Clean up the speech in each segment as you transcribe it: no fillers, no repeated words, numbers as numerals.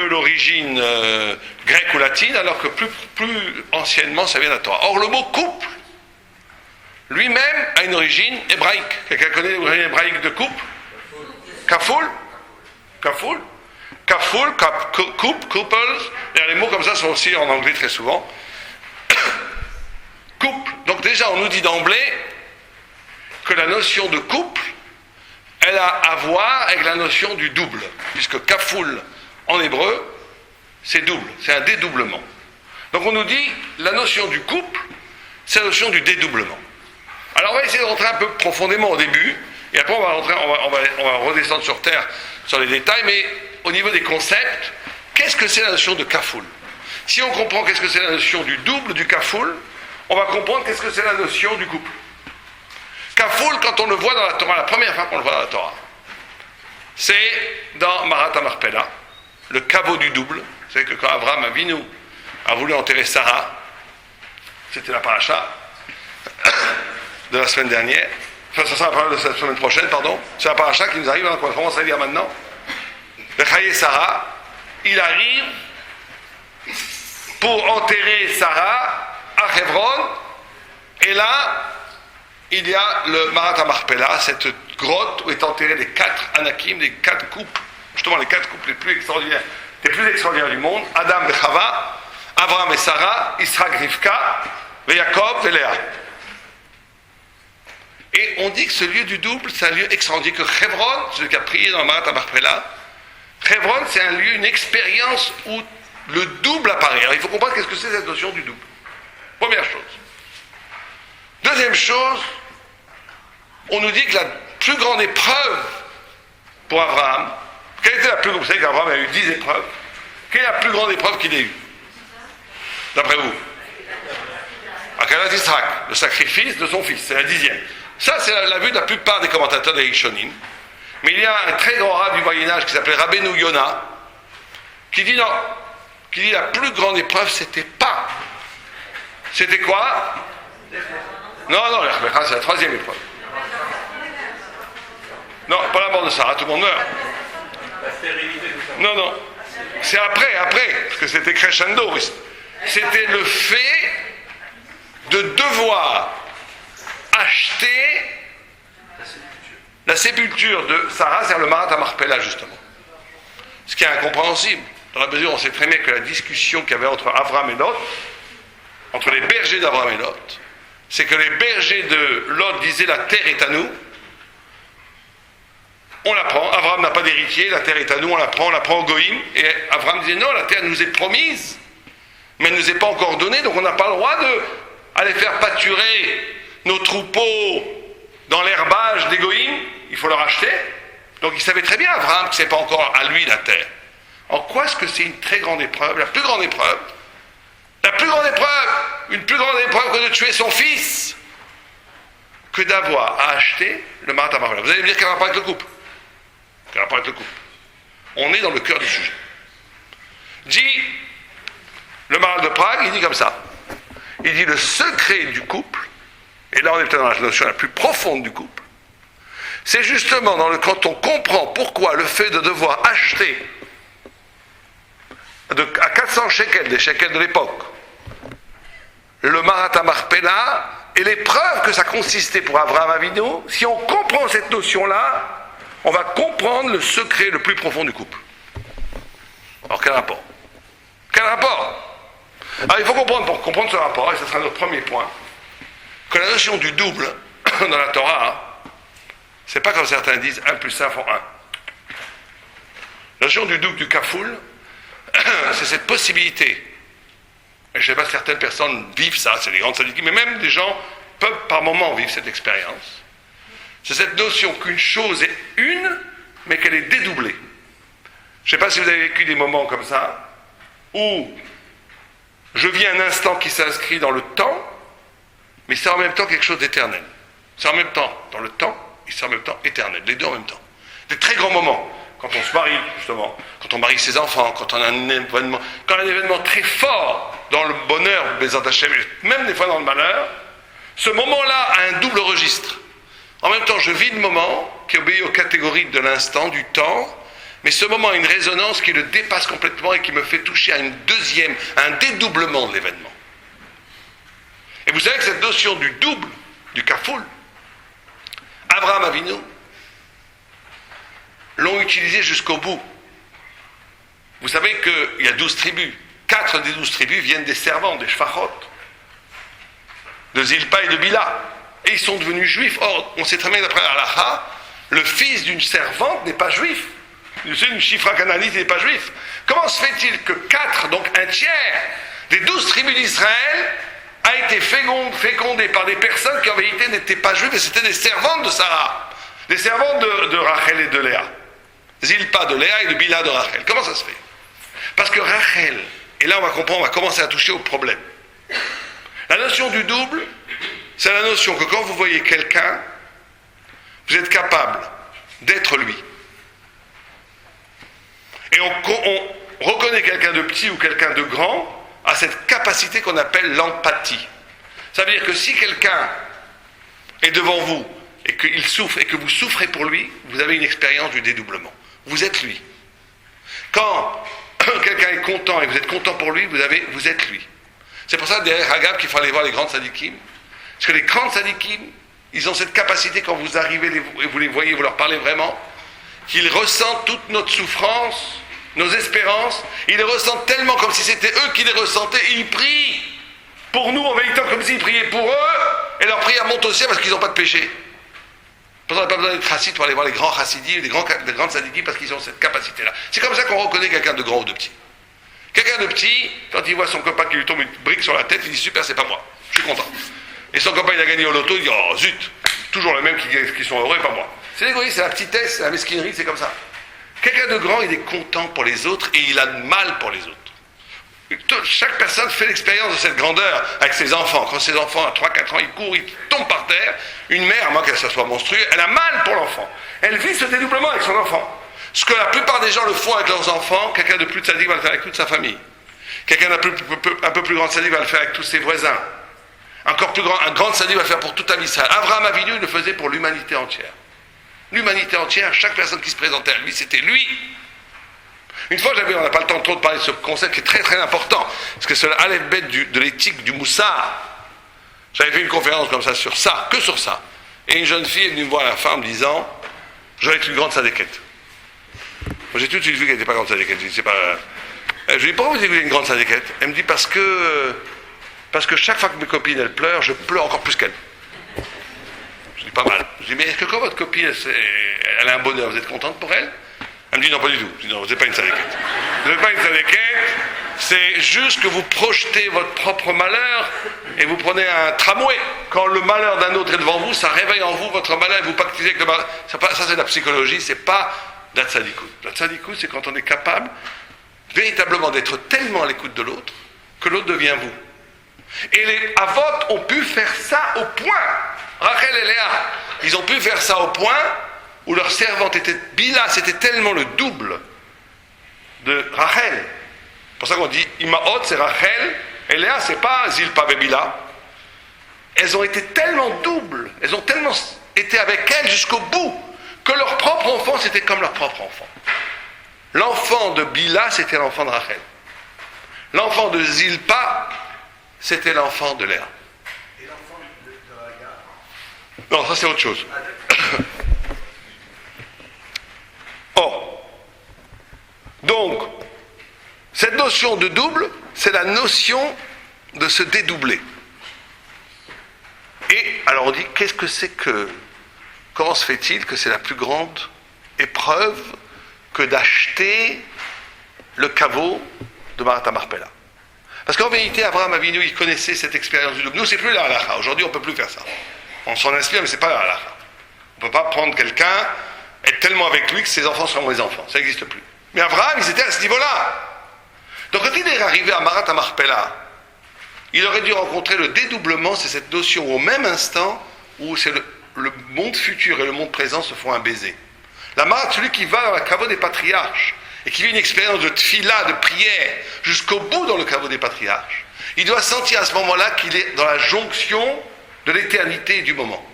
l'origine grecque ou latine, alors que plus anciennement ça vient de la Torah. Or le mot couple lui-même a une origine hébraïque. Quelqu'un connaît l'origine hébraïque de couple? Kafoul. Couples. Et les mots comme ça sont aussi en anglais très souvent. Couple. Donc déjà on nous dit d'emblée que la notion de couple, elle a à voir avec la notion du double, puisque kafoul en hébreu, c'est double, c'est un dédoublement. Donc on nous dit, la notion du couple, c'est la notion du dédoublement. Alors on va essayer de rentrer un peu profondément au début, et après on va redescendre sur terre sur les détails, mais au niveau des concepts, qu'est-ce que c'est la notion de kafoul? Si on comprend qu'est-ce que c'est la notion du double, du kafoul, on va comprendre qu'est-ce que c'est la notion du couple. Kafoul, quand on le voit dans la Torah, la première fois qu'on le voit dans la Torah, c'est dans Marat HaMarpela, le caveau du double. Vous savez que quand Abraham Avinu a voulu enterrer Sarah, c'était la paracha de la semaine dernière, enfin ça sera la paracha de la semaine prochaine, pardon, c'est la paracha qui nous arrive, hein, qu'on commence à lire maintenant. Le Chaye Sarah, il arrive pour enterrer Sarah à Hebron, et là, il y a le Marat HaMarpela, cette grotte où est enterré les 4 anakim, les 4 couples, justement les 4 couples les plus extraordinaires du monde, Adam et Chava, Abraham et Sarah, Yitzhak, Rivka, Yaakov et Léa. Et on dit que ce lieu du double, c'est un lieu extraordinaire, que Hebron, celui qui a prié dans le Marat HaMarpela, Hebron, c'est un lieu, une expérience où le double apparaît. Alors il faut comprendre qu'est-ce que c'est cette notion du double. Première chose. Deuxième chose, on nous dit que la plus grande épreuve pour Abraham, quelle était la plus grande? Vous savez qu'Abraham a eu 10 épreuves. Quelle est la plus grande épreuve qu'il ait eue, d'après vous? Akadat Yitzhak, le sacrifice de son fils, c'est la 10e. Ça, c'est la vue de la plupart des commentateurs des Rishonim. Mais il y a un très grand rabbin du Moyen-Âge qui s'appelait Rabbeinu Yonah, qui dit non, qui dit la plus grande épreuve, c'était pas. C'était quoi? Non, c'est la 3e épreuve. Non, pas la mort de Sarah, tout le monde meurt. Non, c'est après, parce que c'était crescendo. C'était le fait de devoir acheter la sépulture de Sarah, c'est le Marat HaMarpela, justement. Ce qui est incompréhensible, dans la mesure où on sait très bien que la discussion qu'il y avait entre Abraham et Lot, entre les bergers d'Abraham et Lot, c'est que les bergers de Lot disaient la terre est à nous, on la prend, Abraham n'a pas d'héritier, la terre est à nous, on la prend au Goïm, et Abraham disait non, la terre nous est promise, mais elle ne nous est pas encore donnée, donc on n'a pas le droit d'aller faire pâturer nos troupeaux dans l'herbage des Goïm, il faut leur acheter. Donc il savait très bien, Abraham, que ce n'est pas encore à lui la terre. En quoi est-ce que c'est une très grande épreuve, une plus grande épreuve que de tuer son fils, que d'avoir à acheter le Marat HaMarpela. Vous allez me dire quel rapport avec le couple? On est dans le cœur du sujet. Dit le Maral de Prague, il dit comme ça. Il dit le secret du couple, et là on est peut-être dans la notion la plus profonde du couple, c'est justement quand on comprend pourquoi le fait de devoir acheter à 400 shekels, des shekels de l'époque, le Marat HaMarpela et l'épreuve que ça consistait pour Abraham Avinu, si on comprend cette notion-là, on va comprendre le secret le plus profond du couple. Alors quel rapport? Alors il faut comprendre, pour comprendre ce rapport, et ce sera notre premier point, que la notion du double dans la Torah, c'est pas comme certains disent 1 plus 1 font 1. La notion du double, du kafoul, c'est cette possibilité. Et je ne sais pas si certaines personnes vivent ça, c'est les grandes sadikim, mais même des gens peuvent par moments vivre cette expérience. C'est cette notion qu'une chose est une, mais qu'elle est dédoublée. Je ne sais pas si vous avez vécu des moments comme ça, où je vis un instant qui s'inscrit dans le temps, mais c'est en même temps quelque chose d'éternel. C'est en même temps dans le temps, et c'est en même temps éternel, les deux en même temps. Des très grands moments, quand on se marie, justement, quand on marie ses enfants, quand on a un événement très fort dans le bonheur, Bézat Hachem, même des fois dans le malheur, ce moment-là a un double registre. En même temps, je vis le moment qui obéit aux catégories de l'instant, du temps, Mais ce moment a une résonance qui le dépasse complètement et qui me fait toucher à un dédoublement de l'événement. Et vous savez que cette notion du double, du kafoul, Abraham Avinu l'ont utilisé jusqu'au bout. Vous savez qu'il y a 12 tribus. 4 des 12 tribus viennent des servants, des shfachot, de Zilpa et de Bila. Et ils sont devenus juifs. Or, on sait très bien d'après l'Halakha, le fils d'une servante n'est pas juif. Une chifra canaanite n'est pas juif. Comment se fait-il que 4, donc un tiers, des 12 tribus d'Israël a été fécondé par des personnes qui en vérité n'étaient pas juives et c'était des servantes de Sarah, des servantes de Rachel et de Léa. Zilpa de Léa et de Bila de Rachel. Comment ça se fait? Parce que Rachel, et là on va comprendre, on va commencer à toucher au problème. La notion du double, c'est la notion que quand vous voyez quelqu'un, vous êtes capable d'être lui. Et on reconnaît quelqu'un de petit ou quelqu'un de grand à cette capacité qu'on appelle l'empathie. Ça veut dire que si quelqu'un est devant vous et qu'il souffre et que vous souffrez pour lui, vous avez une expérience du dédoublement. Vous êtes lui. Quand quelqu'un est content et vous êtes content pour lui, vous êtes lui. C'est pour ça derrière Hagab qu'il faut aller voir les grands tzadikim. Parce que les grands tzadikim, ils ont cette capacité quand vous arrivez et vous les voyez, vous leur parlez vraiment, qu'ils ressentent toute notre souffrance, nos espérances, ils les ressentent tellement comme si c'était eux qui les ressentaient et ils prient pour nous en vérité comme s'ils priaient pour eux et leur prière monte au ciel parce qu'ils n'ont pas de péché. On n'a pas besoin d'être chassid pour aller voir les grands chassidim, les grands tzadikim parce qu'ils ont cette capacité-là. C'est comme ça qu'on reconnaît quelqu'un de grand ou de petit. Quelqu'un de petit, quand il voit son copain qui lui tombe une brique sur la tête, il dit super, c'est pas moi, je suis content. Et son copain il a gagné au loto, il dit oh zut, toujours les mêmes qui sont heureux et pas moi. C'est l'égoïsme, c'est la petitesse, c'est la mesquinerie, c'est comme ça. Quelqu'un de grand, il est content pour les autres et il a mal pour les autres. Chaque personne fait l'expérience de cette grandeur avec ses enfants. Quand ses enfants à 3-4 ans, ils courent, ils tombent par terre, une mère, à moins qu'elle soit monstrueuse, elle a mal pour l'enfant. Elle vit ce dédoublement avec son enfant. Ce que la plupart des gens le font avec leurs enfants, quelqu'un de plus tzaddik va le faire avec toute sa famille. Quelqu'un d'un un peu plus grand tzaddik va le faire avec tous ses voisins. Encore plus grand, un grand tzaddik va le faire pour toute Israël. Abraham Avinu, il le faisait pour l'humanité entière. L'humanité entière, chaque personne qui se présentait à lui, c'était lui. Une fois, on n'a pas le temps trop de parler de ce concept qui est très très important, parce que c'est l'aleph-bet de l'éthique du moussard. J'avais fait une conférence comme ça sur ça, que sur ça. Et une jeune fille est venue me voir à la fin en me disant « Je vais être une grande sadéquette ». Moi j'ai tout de suite vu qu'elle n'était pas grande sadéquette. Je lui dis « Pourquoi vous dites que vous êtes une grande sadéquette ?» Elle me dit parce que chaque fois que mes copines elles pleurent, je pleure encore plus qu'elles. Je dis « Pas mal ». Je dis « Mais est-ce que quand votre copine elle a un bonheur, vous êtes contente pour elle ?» Elle me dit non, pas du tout. Je dis non, vous n'êtes pas une sadéquette. Vous n'êtes pas une sadéquette, c'est juste que vous projetez votre propre malheur et vous prenez un tramway. Quand le malheur d'un autre est devant vous, ça réveille en vous votre malheur et vous pactisez avec le malheur. Ça c'est de la psychologie, c'est pas de la tzadikout. La tzadikout, c'est quand on est capable véritablement d'être tellement à l'écoute de l'autre que l'autre devient vous. Et les Avot ont pu faire ça au point. Rachel et Léa, ils ont pu faire ça au point où leur servante était Bila, c'était tellement le double de Rachel. C'est pour ça qu'on dit Imaot, c'est Rachel, et Léa, c'est pas Zilpa et Bila. Elles ont été tellement doubles, elles ont tellement été avec elles jusqu'au bout, que leur propre enfant, c'était comme leur propre enfant. L'enfant de Bila, c'était l'enfant de Rachel. L'enfant de Zilpa, c'était l'enfant de Léa. Et l'enfant de Hagar? Non, ça c'est autre chose. Or, donc, cette notion de double, c'est la notion de se dédoubler. Et alors on dit, qu'est-ce que c'est que... Comment se fait-il que c'est la plus grande épreuve que d'acheter le caveau de Marat Marpella? Parce qu'en vérité, Abraham Avinu, il connaissait cette expérience du double. Nous, c'est plus la halakha. Aujourd'hui, on ne peut plus faire ça. On s'en inspire, mais c'est pas la halakha. On ne peut pas prendre quelqu'un, être tellement avec lui que ses enfants seront mes enfants. Ça n'existe plus. Mais Abraham, ils étaient à ce niveau-là. Donc quand il est arrivé à Marat Marpella, il aurait dû rencontrer le dédoublement, c'est cette notion au même instant où c'est le monde futur et le monde présent se font un baiser. La Marat, celui qui va dans la caveau des patriarches et qui vit une expérience de tfila, de prière, jusqu'au bout dans le caveau des patriarches, il doit sentir à ce moment-là qu'il est dans la jonction de l'éternité et du moment.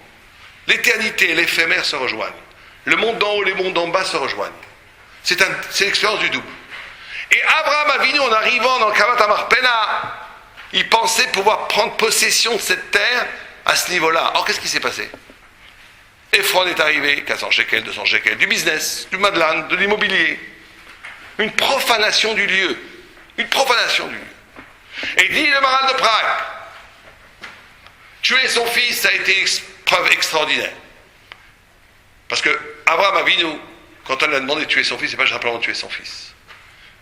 L'éternité et l'éphémère se rejoignent. Le monde d'en haut et le monde d'en bas se rejoignent. C'est l'expérience du double. Et Abraham Avinu, en arrivant dans le Kavat Amarpena, il pensait pouvoir prendre possession de cette terre à ce niveau-là. Or, qu'est-ce qui s'est passé? Ephron est arrivé, 400 shekels, 200 shekels, du business, du madlan, de l'immobilier. Une profanation du lieu. Une profanation du lieu. Et dit le Maral de Prague, tuer son fils, ça a été preuve extraordinaire. Parce que Abraham Avinu, quand on lui a demandé de tuer son fils, c'est pas simplement de tuer son fils.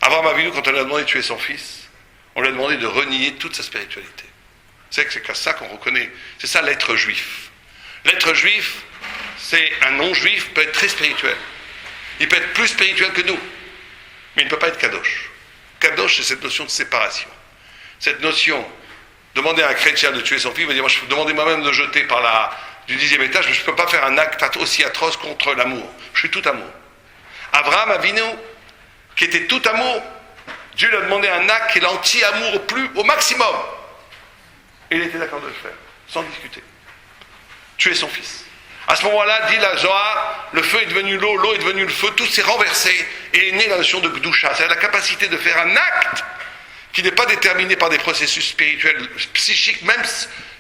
Abraham Avinu, quand on lui a demandé de tuer son fils, on lui a demandé de renier toute sa spiritualité. C'est comme ça qu'on reconnaît. C'est ça l'être juif. L'être juif, c'est un non-juif, peut être très spirituel. Il peut être plus spirituel que nous. Mais il ne peut pas être kadosh. Kadosh, c'est cette notion de séparation. Cette notion, demander à un chrétien de tuer son fils, il va dire, moi je peux demander moi-même de jeter du 10e étage, mais je ne peux pas faire un acte aussi atroce contre l'amour. Je suis tout amour. Abraham Avinu, qui était tout amour, Dieu lui a demandé un acte qui est l'anti-amour au maximum. Et il était d'accord de le faire, sans discuter. Tuer son fils. À ce moment-là, dit la Zohar, le feu est devenu l'eau est devenue le feu, tout s'est renversé et est née la notion de Gdusha. C'est la capacité de faire un acte qui n'est pas déterminé par des processus spirituels, psychiques, même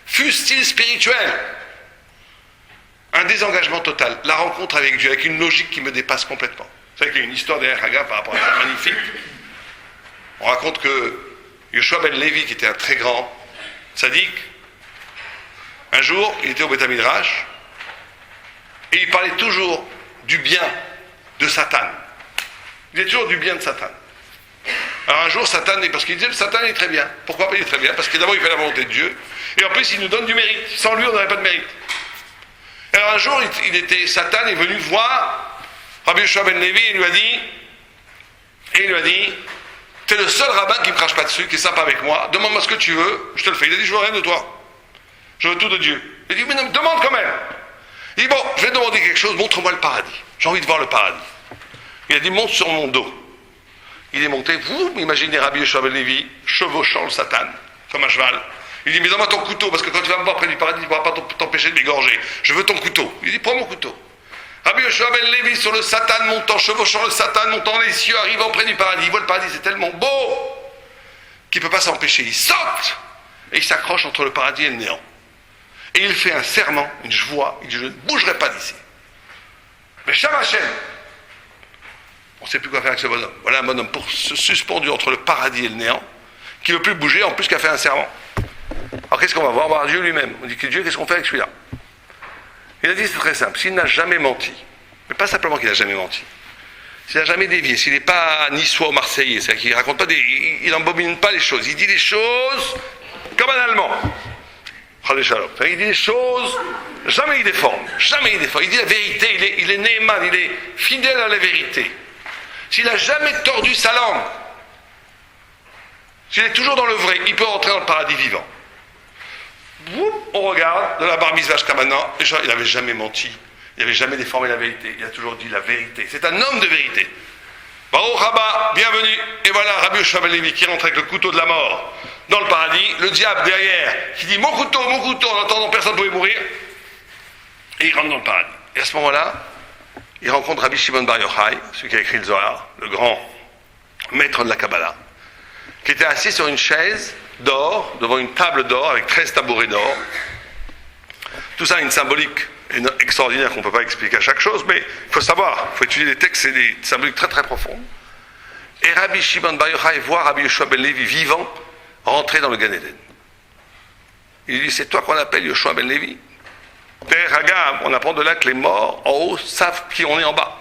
fût-il spirituel. Un désengagement total. La rencontre avec Dieu, avec une logique qui me dépasse complètement. Vous savez qu'il y a une histoire derrière Haga par rapport à ça, magnifique. On raconte que Yoshua ben Levi, qui était un très grand tzaddik, un jour, il était au Beth Midrash, et il parlait toujours du bien de Satan. Il disait toujours du bien de Satan. Alors un jour, Satan, parce qu'il disait, le Satan est très bien. Pourquoi pas il est très bien? Parce que d'abord, il fait la volonté de Dieu, et en plus, il nous donne du mérite. Sans lui, on n'aurait pas de mérite. Alors un jour, Satan est venu voir Rabbi Yoshua ben Levi, et il lui a dit, t'es le seul rabbin qui ne me crache pas dessus, qui est sympa avec moi, demande-moi ce que tu veux, je te le fais. Il a dit, je veux rien de toi, je veux tout de Dieu. Il dit, mais non, demande quand même. Il dit, bon, je vais te demander quelque chose, montre-moi le paradis, j'ai envie de voir le paradis. Il a dit, monte sur mon dos. Il est monté, vous imaginez Rabbi Yoshua ben Levi chevauchant le Satan, comme un cheval. Il dit, mais donne-moi ton couteau, parce que quand tu vas me voir près du paradis, tu ne pourras pas t'empêcher de m'égorger. Je veux ton couteau. Il dit, prends mon couteau. Rabbi Yoshua ben Levi sur le Satan, montant, chevauchant le Satan, montant les cieux, arrivant près du paradis. Il voit le paradis, c'est tellement beau qu'il ne peut pas s'empêcher. Il saute et il s'accroche entre le paradis et le néant. Et il fait un serment, une joie, il dit, je ne bougerai pas d'ici. Mais Shem Hashem, on ne sait plus quoi faire avec ce bonhomme. Voilà un bonhomme suspendu entre le paradis et le néant, qui ne veut plus bouger, en plus qu'il a fait un serment. Alors qu'est-ce qu'on va voir? On va voir Dieu lui-même. On dit que Dieu, qu'est-ce qu'on fait avec celui-là? Il a dit, c'est très simple, s'il n'a jamais menti, mais pas simplement qu'il n'a jamais menti, s'il n'a jamais dévié, s'il n'est pas niçois ou marseillais, c'est-à-dire qu'il raconte pas il n'embobine pas les choses, il dit les choses comme un Allemand. Il dit les choses, jamais il déforme, il dit la vérité, il est Neyman, il est fidèle à la vérité. S'il n'a jamais tordu sa langue, s'il est toujours dans le vrai, il peut rentrer dans le paradis vivant. On regarde de la bar mitzvah jusqu'à maintenant, il n'avait jamais menti, il n'avait jamais déformé la vérité, il a toujours dit la vérité. C'est un homme de vérité. Baruch haba, bienvenue. Et voilà Rabbi Yoshua ben Levi qui rentre avec le couteau de la mort dans le paradis, le diable derrière qui dit mon couteau, en attendant personne ne pouvait mourir, et il rentre dans le paradis. Et à ce moment-là, il rencontre Rabbi Shimon Bar Yochai, celui qui a écrit le Zohar, le grand maître de la Kabbalah, qui était assis sur une chaise d'or, devant une table d'or avec 13 tabourets d'or. Tout ça a une symbolique extraordinaire qu'on ne peut pas expliquer à chaque chose, mais il faut savoir, il faut étudier les textes, c'est des symboliques très très profondes. Et Rabbi Shimon Bar Yochai voit Rabbi Yoshua ben Levi vivant rentrer dans le Gan Eden. Il dit, c'est toi qu'on appelle Yoshua ben Levi? Père Hagam, on apprend de là que les morts en haut savent qui on est en bas.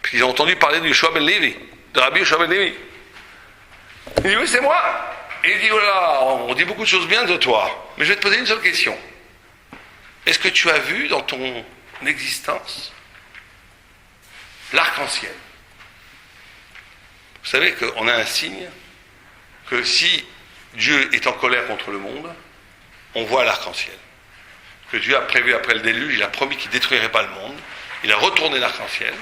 Puis ils ont entendu parler de Yoshua ben Levi, de Rabbi Yoshua ben Levi. Il dit, oui, c'est moi. Et il dit, oh là, on dit beaucoup de choses bien de toi, mais je vais te poser une seule question. Est-ce que tu as vu dans ton existence l'arc-en-ciel? Vous savez qu'on a un signe que si Dieu est en colère contre le monde, on voit l'arc-en-ciel. Que Dieu a prévu après le déluge, il a promis qu'il ne détruirait pas le monde, il a retourné l'arc-en-ciel.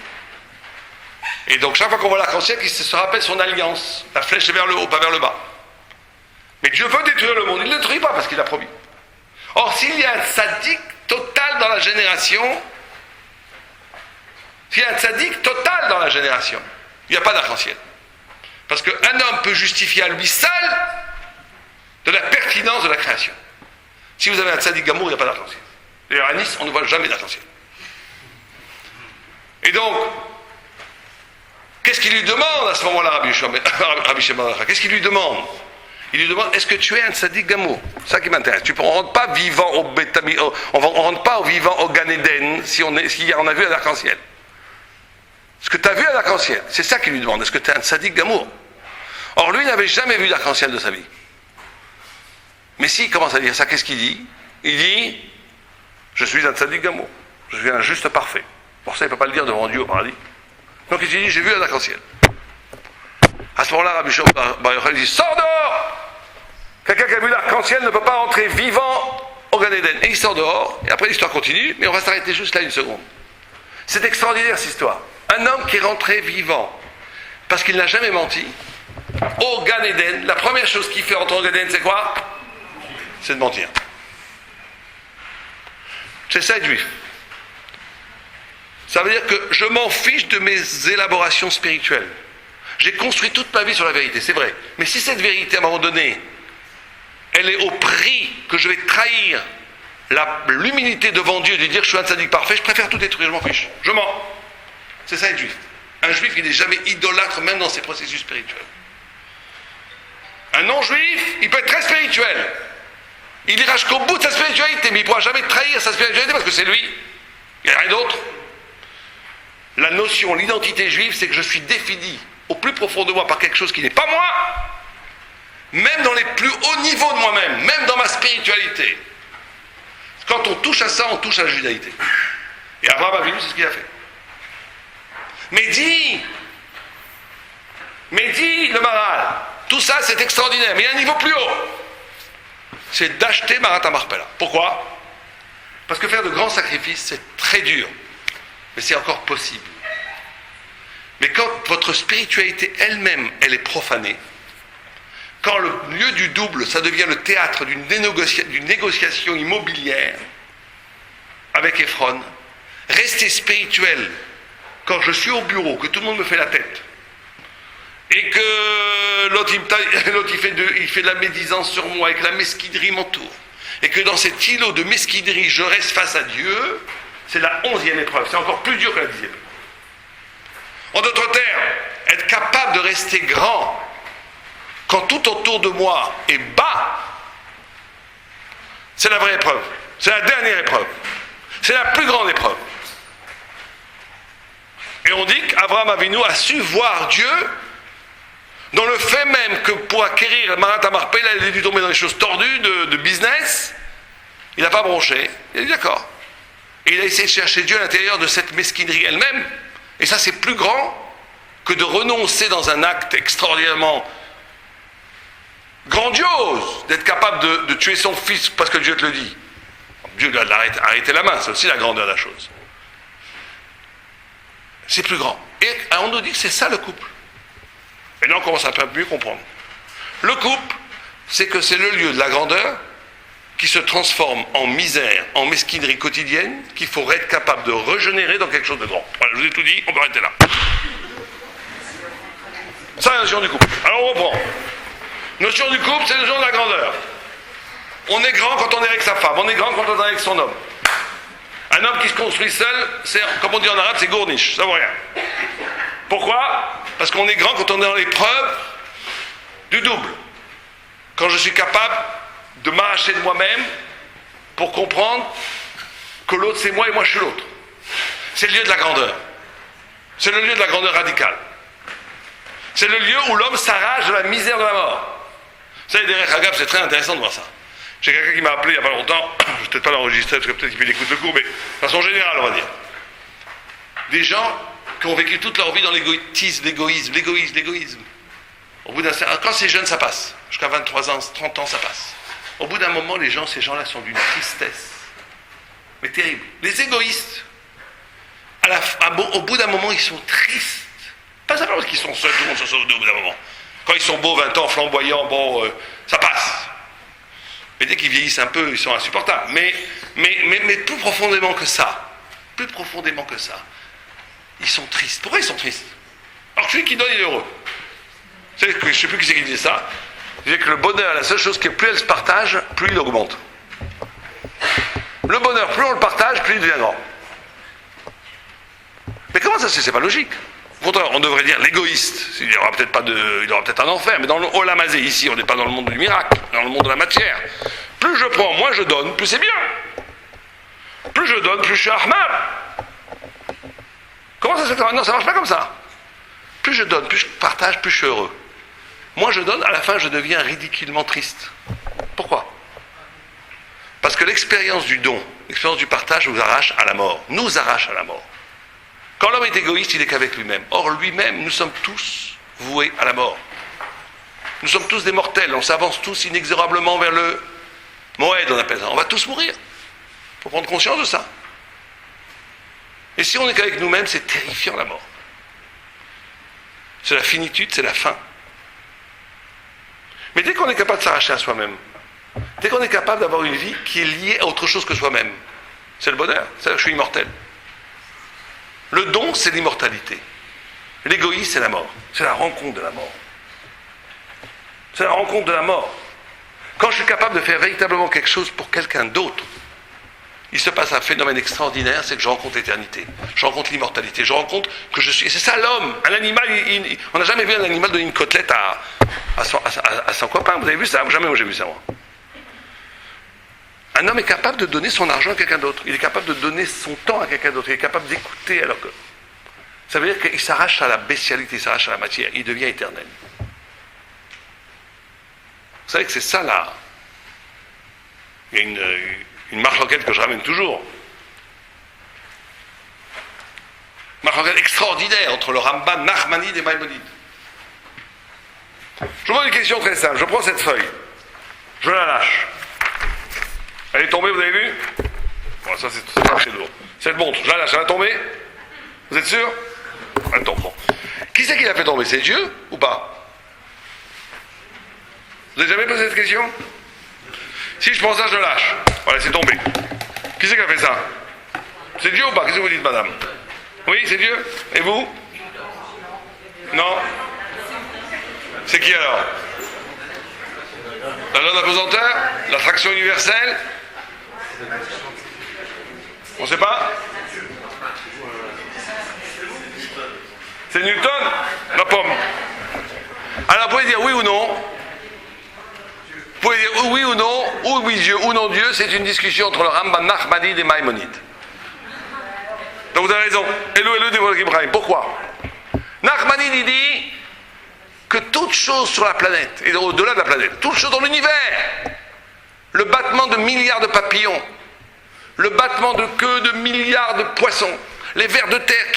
Et donc chaque fois qu'on voit l'arc-en-ciel, il se rappelle son alliance. La flèche est vers le haut, pas vers le bas. Mais Dieu veut détruire le monde, il ne le détruit pas parce qu'il a promis. Or, s'il y a un tzaddik total dans la génération, Il n'y a pas d'arc-en-ciel. Parce qu'un homme peut justifier à lui seul de la pertinence de la création. Si vous avez un tzaddik gamour, il n'y a pas d'arc-en-ciel. D'ailleurs, à Nice, on ne voit jamais d'arc-en-ciel. Et donc, qu'est-ce qu'il lui demande à ce moment-là, Rabbi Shimon? Qu'est-ce qu'il lui demande? Il lui demande, est-ce que tu es un tzaddik gamour? C'est ça qui m'intéresse. On ne rentre pas vivant on rentre pas au vivant au Gan Eden si on a vu un arc-en-ciel. Est-ce que tu as vu un arc-en-ciel? C'est ça qu'il lui demande. Est-ce que tu es un tzaddik gamour? Or, lui, il n'avait jamais vu d'arc-en-ciel de sa vie. Mais s'il commence à dire ça, qu'est-ce qu'il dit? Il dit, je suis un tzaddik gamour. Je suis un juste parfait. Pour ça, il ne peut pas le dire devant Dieu au paradis. Donc, il dit, j'ai vu un arc-en-ciel. À ce moment-là, Rabbi Shimon Bar Yochai dit, sors dehors! Quelqu'un qui a vu l'arc-en-ciel ne peut pas entrer vivant au Gan Eden. Et il sort dehors, et après l'histoire continue, mais on va s'arrêter juste là une seconde. C'est extraordinaire cette histoire. Un homme qui est rentré vivant, parce qu'il n'a jamais menti, au Gan Eden, la première chose qu'il fait entrer au Gan Eden, c'est quoi? C'est de mentir. C'est ça être juif. Ça veut dire que je m'en fiche de mes élaborations spirituelles. J'ai construit toute ma vie sur la vérité, c'est vrai. Mais si cette vérité, à un moment donné, elle est au prix que je vais trahir l'humilité devant Dieu de dire je suis un tzaddik parfait, je préfère tout détruire, je m'en fiche. Je mens. C'est ça être juif. Un juif, il n'est jamais idolâtre, même dans ses processus spirituels. Un non-juif, il peut être très spirituel. Il ira jusqu'au bout de sa spiritualité, mais il ne pourra jamais trahir sa spiritualité parce que c'est lui. Il n'y a rien d'autre. La notion, l'identité juive, c'est que je suis défini au plus profond de moi par quelque chose qui n'est pas moi, même dans les plus hauts niveaux de moi-même, même dans ma spiritualité. Quand on touche à ça, on touche à la judaïté. Et Abraham Avinu, c'est ce qu'il a fait. Mais dis, le Maharal, tout ça c'est extraordinaire, mais il y a un niveau plus haut. C'est d'acheter Marat Marpella. Pourquoi? Parce que faire de grands sacrifices, c'est très dur. Mais c'est encore possible. Mais quand votre spiritualité elle-même, elle est profanée, quand le lieu du double, ça devient le théâtre d'une négociation immobilière, avec Ephron, rester spirituel, quand je suis au bureau, que tout le monde me fait la tête, et que l'autre il fait de la médisance sur moi, et que la mesquinerie m'entoure, et que dans cet îlot de mesquinerie, je reste face à Dieu, c'est la 11e épreuve, c'est encore plus dur que la 10e. En d'autres termes, être capable de rester grand quand tout autour de moi est bas, c'est la vraie épreuve. C'est la dernière épreuve. C'est la plus grande épreuve. Et on dit qu'Abraham Avinu a su voir Dieu dans le fait même que pour acquérir Marat Marpella, il a dû tomber dans des choses tordues de business. Il n'a pas bronché. Il a dit d'accord. Et il a essayé de chercher Dieu à l'intérieur de cette mesquinerie elle-même. Et ça, c'est plus grand que de renoncer dans un acte extraordinairement grandiose, d'être capable de tuer son fils parce que Dieu te le dit. Dieu lui a arrêté la main, c'est aussi la grandeur de la chose. C'est plus grand. Et on nous dit que c'est ça le couple. Et là, on commence à un peu mieux comprendre. Le couple, c'est que c'est le lieu de la grandeur qui se transforme en misère, en mesquinerie quotidienne, qu'il faudrait être capable de régénérer dans quelque chose de grand. Voilà, je vous ai tout dit, on peut arrêter là. Ça, la notion du couple. Alors on reprend. Notion du couple, c'est la notion de la grandeur. On est grand quand on est avec sa femme, on est grand quand on est avec son homme. Un homme qui se construit seul, c'est, comme on dit en arabe, c'est gourniche, ça vaut rien. Pourquoi? Parce qu'on est grand quand on est dans l'épreuve du double. Quand je suis capable de m'arracher de moi-même pour comprendre que l'autre c'est moi et moi je suis l'autre. C'est le lieu de la grandeur. C'est le lieu de la grandeur radicale. C'est le lieu où l'homme s'arrache de la misère de la mort. Vous savez, derrière Hagab, c'est très intéressant de voir ça. J'ai quelqu'un qui m'a appelé il n'y a pas longtemps, je ne vais peut-être pas l'enregistrer parce que peut-être qu'il fait l'écoute de cours, mais de façon générale, on va dire. Des gens qui ont vécu toute leur vie dans l'égoïsme. Au bout d'un certain, quand c'est jeune, ça passe. Jusqu'à 23 ans, 30 ans, ça passe. Au bout d'un moment, ces gens-là sont d'une tristesse. Mais terrible. Les égoïstes, au bout d'un moment, ils sont tristes. Pas simplement parce qu'ils sont seuls, tout le monde se sauve au bout d'un moment. Quand ils sont beaux, 20 ans, flamboyants, ça passe. Mais dès qu'ils vieillissent un peu, ils sont insupportables. Mais plus profondément que ça, ils sont tristes. Pourquoi ils sont tristes? Alors celui qui donne, il est heureux. Je ne sais plus qui c'est qui disait ça. Il disait que le bonheur, la seule chose qui est, plus elle se partage, plus il augmente. Le bonheur, plus on le partage, plus il devient grand. Mais comment ça se fait? C'est pas logique. Au contraire, on devrait dire l'égoïste. Il n'y aura peut-être un enfer, mais dans le Olamazé, ici, on n'est pas dans le monde du miracle, dans le monde de la matière. Plus je prends, moins je donne, plus c'est bien. Plus je donne, plus je suis Ahmad. Comment ça se fait? Non, ça ne marche pas comme ça. Plus je donne, plus je partage, plus je suis heureux. Moins je donne, à la fin, je deviens ridiculement triste. Pourquoi? Parce que l'expérience du don, l'expérience du partage vous arrache à la mort, nous arrache à la mort. Quand l'homme est égoïste, il n'est qu'avec lui-même. Or, lui-même, nous sommes tous voués à la mort. Nous sommes tous des mortels, on s'avance tous inexorablement vers le Moed, on appelle ça. On va tous mourir. Il faut prendre conscience de ça. Et si on n'est qu'avec nous-mêmes, c'est terrifiant la mort. C'est la finitude, c'est la fin. Mais dès qu'on est capable de s'arracher à soi-même, dès qu'on est capable d'avoir une vie qui est liée à autre chose que soi-même, c'est le bonheur, c'est-à-dire que je suis immortel. Le don, c'est l'immortalité. L'égoïsme, c'est la mort. C'est la rencontre de la mort. C'est la rencontre de la mort. Quand je suis capable de faire véritablement quelque chose pour quelqu'un d'autre, il se passe un phénomène extraordinaire, c'est que je rencontre l'éternité. Je rencontre l'immortalité. Je rencontre que je suis... Et c'est ça l'homme. Un animal, on n'a jamais vu un animal donner une côtelette à son copain. Vous avez vu ça? Jamais moi j'ai vu ça, moi. Un homme est capable de donner son argent à quelqu'un d'autre. Il est capable de donner son temps à quelqu'un d'autre. Il est capable d'écouter alors que... Ça veut dire qu'il s'arrache à la bestialité, il s'arrache à la matière. Il devient éternel. Vous savez que c'est ça là. Il y a une marloquette que je ramène toujours. Marloquette extraordinaire entre le Ramban, Nachmanide et Maïmonide. Je vous pose une question très simple. Je prends cette feuille. Je la lâche. Elle est tombée, vous avez vu? Bon, ça c'est pas très lourd. Cette montre, je la lâche, elle va tomber? Vous êtes sûr? Elle tombe. Bon. Qui c'est qui l'a fait tomber? C'est Dieu ou pas? Vous n'avez jamais posé cette question? Si je prends ça, je le lâche. Voilà, c'est tombé. Qui c'est qui a fait ça? C'est Dieu ou pas? Qu'est-ce que vous dites, madame? Oui, c'est Dieu? Et vous? Non? C'est qui alors? La loi de la pesanteur? L'attraction universelle? On ne sait pas? C'est Newton? La pomme. Alors vous pouvez dire oui ou non? Vous pouvez dire oui ou non, ou oui Dieu, ou non Dieu, c'est une discussion entre le Ramban, Nachmanide et Maïmonide. Donc vous avez raison. Elou de Ibrahim. Pourquoi? Nachmanide il dit que toute chose sur la planète, et au-delà de la planète, toute chose dans l'univers, le battement de milliards de papillons, le battement de queue de milliards de poissons, les vers de terre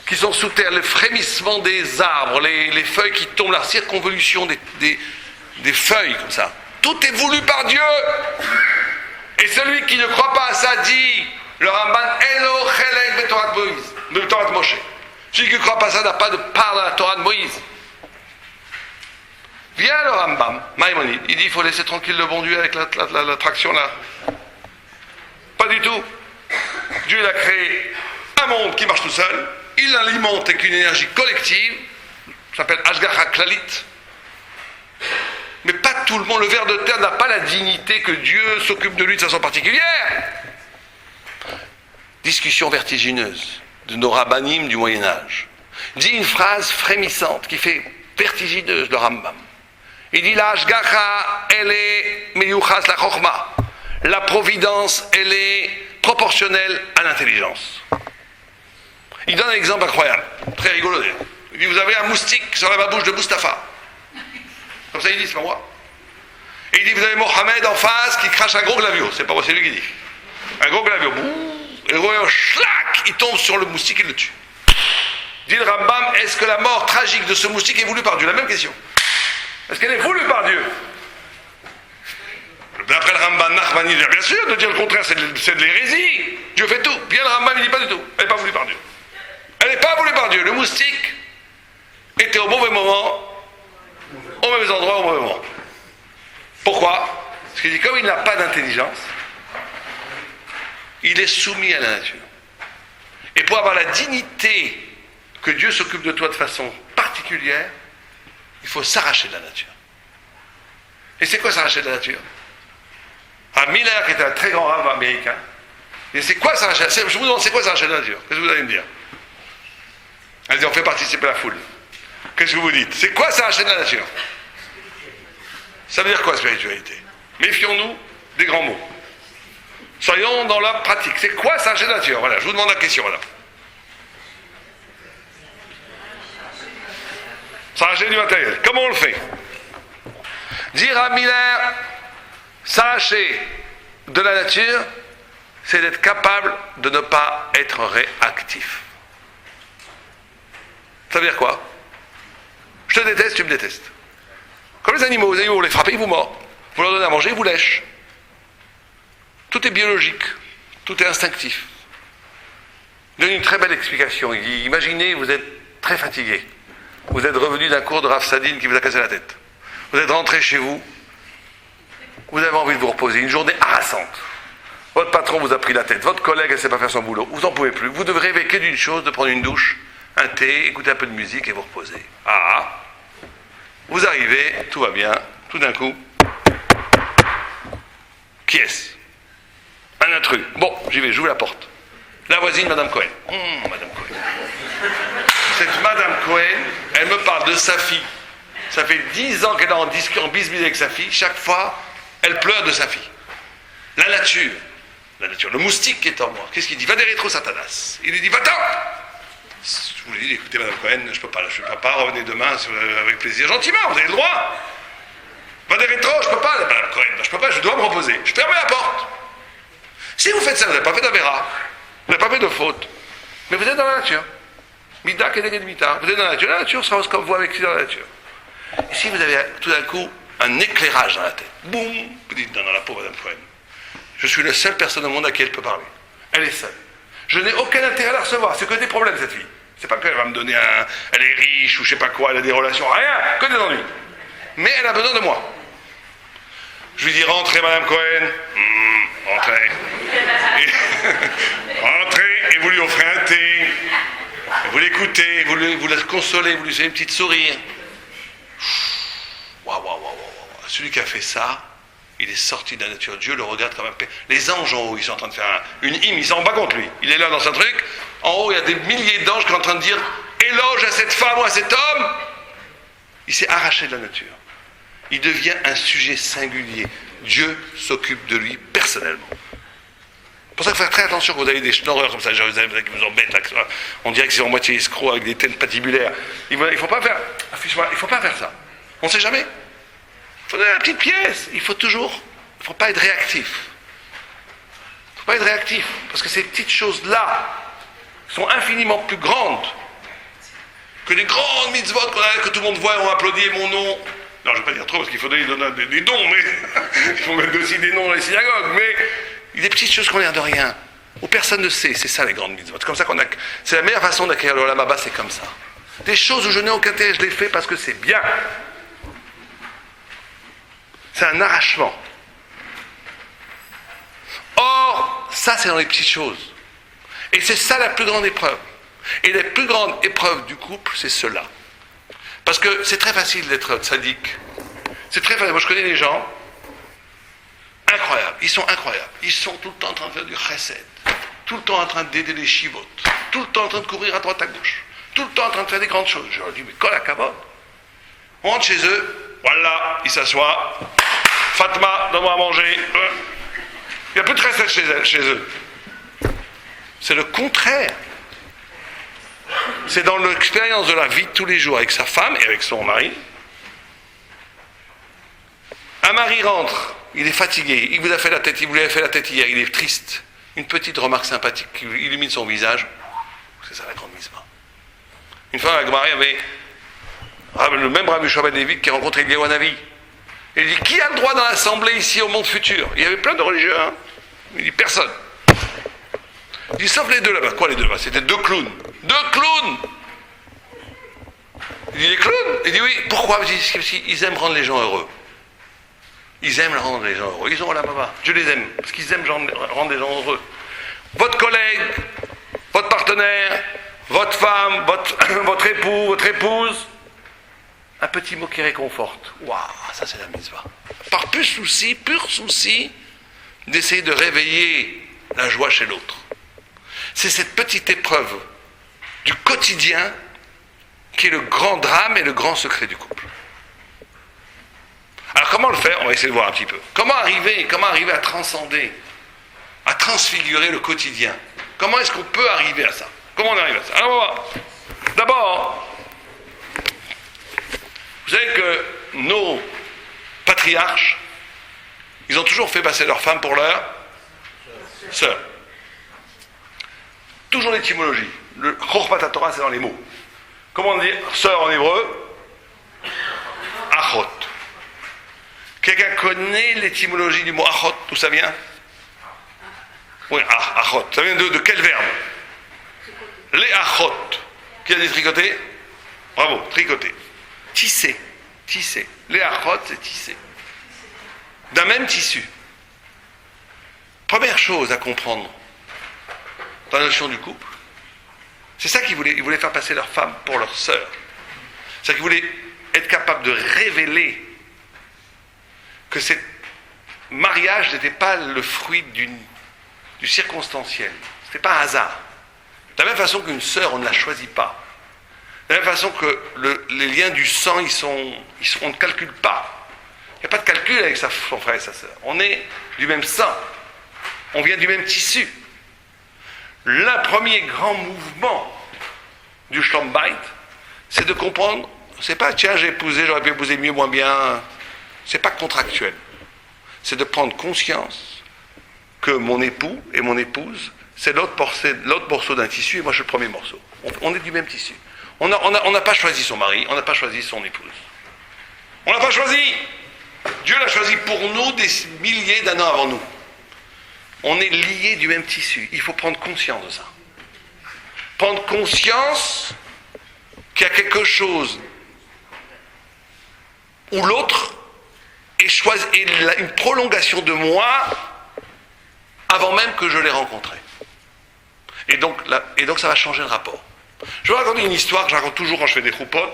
qui sont sous terre, le frémissement des arbres, les feuilles qui tombent, la circonvolution des feuilles comme ça. Tout est voulu par Dieu. Et celui qui ne croit pas à ça dit, le Ramban, Elo Chelek de Torah de Moshe. Celui qui ne croit pas à ça n'a pas de part dans la Torah de Moïse. Vient le Rambam, Maïmonide, il dit il faut laisser tranquille le bon Dieu avec l'attraction là. Pas du tout. Dieu il a créé un monde qui marche tout seul, il l'alimente avec une énergie collective, ça s'appelle Ashgacha Klalit. Mais pas tout le monde, le ver de terre n'a pas la dignité que Dieu s'occupe de lui de façon particulière. Discussion vertigineuse de nos rabbanim du Moyen-Âge. Dit une phrase frémissante qui fait vertigineuse le Rambam. Il dit la Ashgacha, elle est meyuchas la chokhma. La providence, elle est proportionnelle à l'intelligence. Il donne un exemple incroyable, très rigolo. Il dit vous avez un moustique sur la babouche de Mustapha. Comme ça il dit, c'est pas moi. Et il dit vous avez Mohamed en face qui crache un gros glavio. C'est pas moi, c'est lui qui dit. Un gros glavio. Et le gros schlac, il tombe sur le moustique et le tue. Dit le Rambam, est-ce que la mort tragique de ce moustique est voulue par Dieu? La même question. Est-ce qu'elle est voulue par Dieu? D'après le Ramban Nachmani, bien sûr, de dire le contraire, c'est de l'hérésie. Dieu fait tout. Bien le Rambam, il dit pas du tout. Elle n'est pas voulue par Dieu. Elle n'est pas voulue par Dieu. Le moustique était au mauvais moment, au mauvais endroit, au mauvais moment. Pourquoi? Parce qu'il dit, comme il n'a pas d'intelligence, il est soumis à la nature. Et pour avoir la dignité que Dieu s'occupe de toi de façon particulière, il faut s'arracher de la nature. Et c'est quoi s'arracher de la nature? Miller, qui était un très grand rave américain, et c'est quoi s'arracher? Je vous demande, c'est quoi s'arracher de la nature? Qu'est-ce que vous allez me dire? Allez, on fait participer la foule. Qu'est-ce que vous dites? C'est quoi s'arracher de la nature? Ça veut dire quoi, spiritualité? Méfions-nous des grands mots. Soyons dans la pratique. C'est quoi s'arracher de la nature? Voilà, je vous demande la question, voilà. S'arracher du matériel. Comment on le fait? Dire à Miller, s'arracher de la nature, c'est d'être capable de ne pas être réactif. Ça veut dire quoi? Je te déteste, tu me détestes. Comme les animaux, vous les frappez, ils vous mordent. Vous leur donnez à manger, ils vous lèchent. Tout est biologique, tout est instinctif. Il donne une très belle explication. Il dit, imaginez, vous êtes très fatigué. Vous êtes revenu d'un cours de Rav Sadine qui vous a cassé la tête. Vous êtes rentré chez vous. Vous avez envie de vous reposer. Une journée harassante. Votre patron vous a pris la tête. Votre collègue, elle ne sait pas faire son boulot. Vous n'en pouvez plus. Vous devrez rêver que d'une chose, de prendre une douche, un thé, écouter un peu de musique et vous reposer. Vous arrivez, tout va bien. Tout d'un coup, qui est-ce? Un intrus. Bon, j'y vais, j'ouvre la porte. La voisine, Madame Cohen. Madame Cohen. Cette Madame Cohen, elle me parle de sa fille. Ça fait 10 ans qu'elle est en bisbille avec sa fille. Chaque fois, elle pleure de sa fille. La nature, le moustique qui est en moi. Qu'est-ce qu'il dit? Va des rétro Satanas. Il lui dit, va-t'en. Je vous l'ai dit, écoutez, Madame Cohen, je peux pas, je suis papa, revenez demain avec plaisir. Gentiment, vous avez le droit. Va des rétro, je peux pas, Madame Cohen, je peux pas, je dois me reposer. Je ferme la porte. Si vous faites ça, vous n'avez pas fait d'avéra, vous n'avez pas fait de faute, mais vous êtes dans la nature. Mida, Kedeged Mita. Vous êtes dans la nature sera comme vous avec qui dans la nature. Et si vous avez tout d'un coup un éclairage dans la tête, boum, vous dites, non, la pauvre Madame Cohen, je suis la seule personne au monde à qui elle peut parler. Elle est seule. Je n'ai aucun intérêt à la recevoir. C'est que des problèmes, cette fille. C'est pas qu'elle va me donner elle est riche ou je sais pas quoi, elle a des relations, rien, que des ennuis. Mais elle a besoin de moi. Je lui dis, rentrez, Madame Cohen. Rentrez. Rentrez et vous lui offrez un thé. Vous l'écoutez, vous la consolez, vous lui faites une petite sourire. Waouh. Celui qui a fait ça, il est sorti de la nature. Dieu le regarde comme un père. Les anges en haut, ils sont en train de faire une hymne, ils s'en rendent pas compte lui. Il est là dans son truc. En haut, il y a des milliers d'anges qui sont en train de dire éloge à cette femme ou à cet homme. Il s'est arraché de la nature. Il devient un sujet singulier. Dieu s'occupe de lui personnellement. C'est pour ça qu'il faut faire très attention quand vous avez des schnorreurs comme ça, Jérusalem, qui vous embêtent. On dirait que c'est en moitié escroc avec des têtes patibulaires. Il ne faut pas faire ça. On ne sait jamais. Il faut donner la petite pièce. Il faut pas être réactif. Il ne faut pas être réactif. Parce que ces petites choses-là sont infiniment plus grandes que les grandes mitzvot que tout le monde voit et on applaudit mon nom. Non, je ne vais pas dire trop parce qu'il faut donner des dons, mais il faut mettre aussi des noms dans les synagogues. Mais il y a des petites choses qu'on l'air de rien, où personne ne sait. C'est ça les grandes mitzvot. C'est comme ça c'est la meilleure façon d'acquérir le Olam Haba, c'est comme ça. Des choses où je n'ai aucun intérêt, je les fais parce que c'est bien. C'est un arrachement. Or, ça c'est dans les petites choses. Et c'est ça la plus grande épreuve. Et la plus grande épreuve du couple, c'est cela. Parce que c'est très facile d'être sadique. C'est très facile. Moi je connais des gens incroyables. Ils sont incroyables. Ils sont tout le temps en train de faire du chesed. Tout le temps en train d'aider les chivotes. Tout le temps en train de courir à droite à gauche. Tout le temps en train de faire des grandes choses. Je leur dis, mais kol hakavod. On rentre chez eux. Voilà, ils s'assoient. Fatma, donne-moi à manger. Il n'y a plus de chesed chez eux. C'est le contraire. C'est dans l'expérience de la vie de tous les jours avec sa femme et avec son mari. Un mari rentre, il est fatigué, il vous a fait la tête, il vous avait fait la tête hier, il est triste. Une petite remarque sympathique qui illumine son visage. C'est ça la grande mitzvah. Une fois, la Gemara avait le même Rabbi Shua ben Levi qui a rencontré Eliyahu Hanavi. Il dit, qui a le droit dans l'assemblée ici au monde futur? Il y avait plein de religieux, hein. Il dit, personne. Il dit, sauf les deux là-bas. Quoi les deux là-bas? C'était deux clowns. Deux clowns! Il dit, les clowns? Il dit, oui. Pourquoi? Parce qu'ils aiment rendre les gens heureux. Ils aiment rendre les gens heureux. Ils ont la baba. Je les aime. Parce qu'ils aiment rendre les gens heureux. Votre collègue, votre partenaire, votre femme, votre époux, votre épouse, un petit mot qui réconforte. Waouh, ça c'est la mitzvah. Par pur souci d'essayer de réveiller la joie chez l'autre. C'est cette petite épreuve du quotidien qui est le grand drame et le grand secret du couple. Alors comment le faire? On va essayer de voir un petit peu. Comment arriver à transcender, à transfigurer le quotidien? Comment est-ce qu'on peut arriver à ça? Comment on arrive à ça? Alors on va voir. D'abord, vous savez que nos patriarches, ils ont toujours fait passer leurs femmes pour leurs sœurs. Toujours l'étymologie. Le Chorpat Torah, c'est dans les mots. Comment on dit sœur en hébreu? Achot. Quelqu'un connaît l'étymologie du mot achot? D'où ça vient? Oui, achot. Ça vient de quel verbe? Les achot. Qui a dit tricoter? Bravo, tricoter. Tisser. Les achot, c'est tisser. D'un même tissu. Première chose à comprendre dans la notion du couple, c'est ça qu'ils voulaient. Ils voulaient faire passer leur femme pour leur sœur. C'est-à-dire qu'ils voulaient être capables de révéler que ce mariage n'était pas le fruit du circonstanciel. Ce n'était pas un hasard. De la même façon qu'une sœur, on ne la choisit pas. De la même façon que les liens du sang, on ne calcule pas. Il n'y a pas de calcul avec son frère et sa sœur. On est du même sang. On vient du même tissu. Le premier grand mouvement du Shalom Bayit, c'est de comprendre, c'est pas tiens j'ai épousé, j'aurais pu épouser mieux, moins bien. C'est pas contractuel. C'est de prendre conscience que mon époux et mon épouse, c'est l'autre morceau d'un tissu et moi je suis le premier morceau. On est du même tissu. On n'a pas choisi son mari, on n'a pas choisi son épouse. On l'a pas choisi. Dieu l'a choisi pour nous des milliers d'années avant nous. On est liés du même tissu. Il faut prendre conscience de ça. Prendre conscience qu'il y a quelque chose où l'autre est une prolongation de moi avant même que je l'ai rencontré. Et donc ça va changer le rapport. Je vais vous raconter une histoire que je raconte toujours quand je fais des choupotes.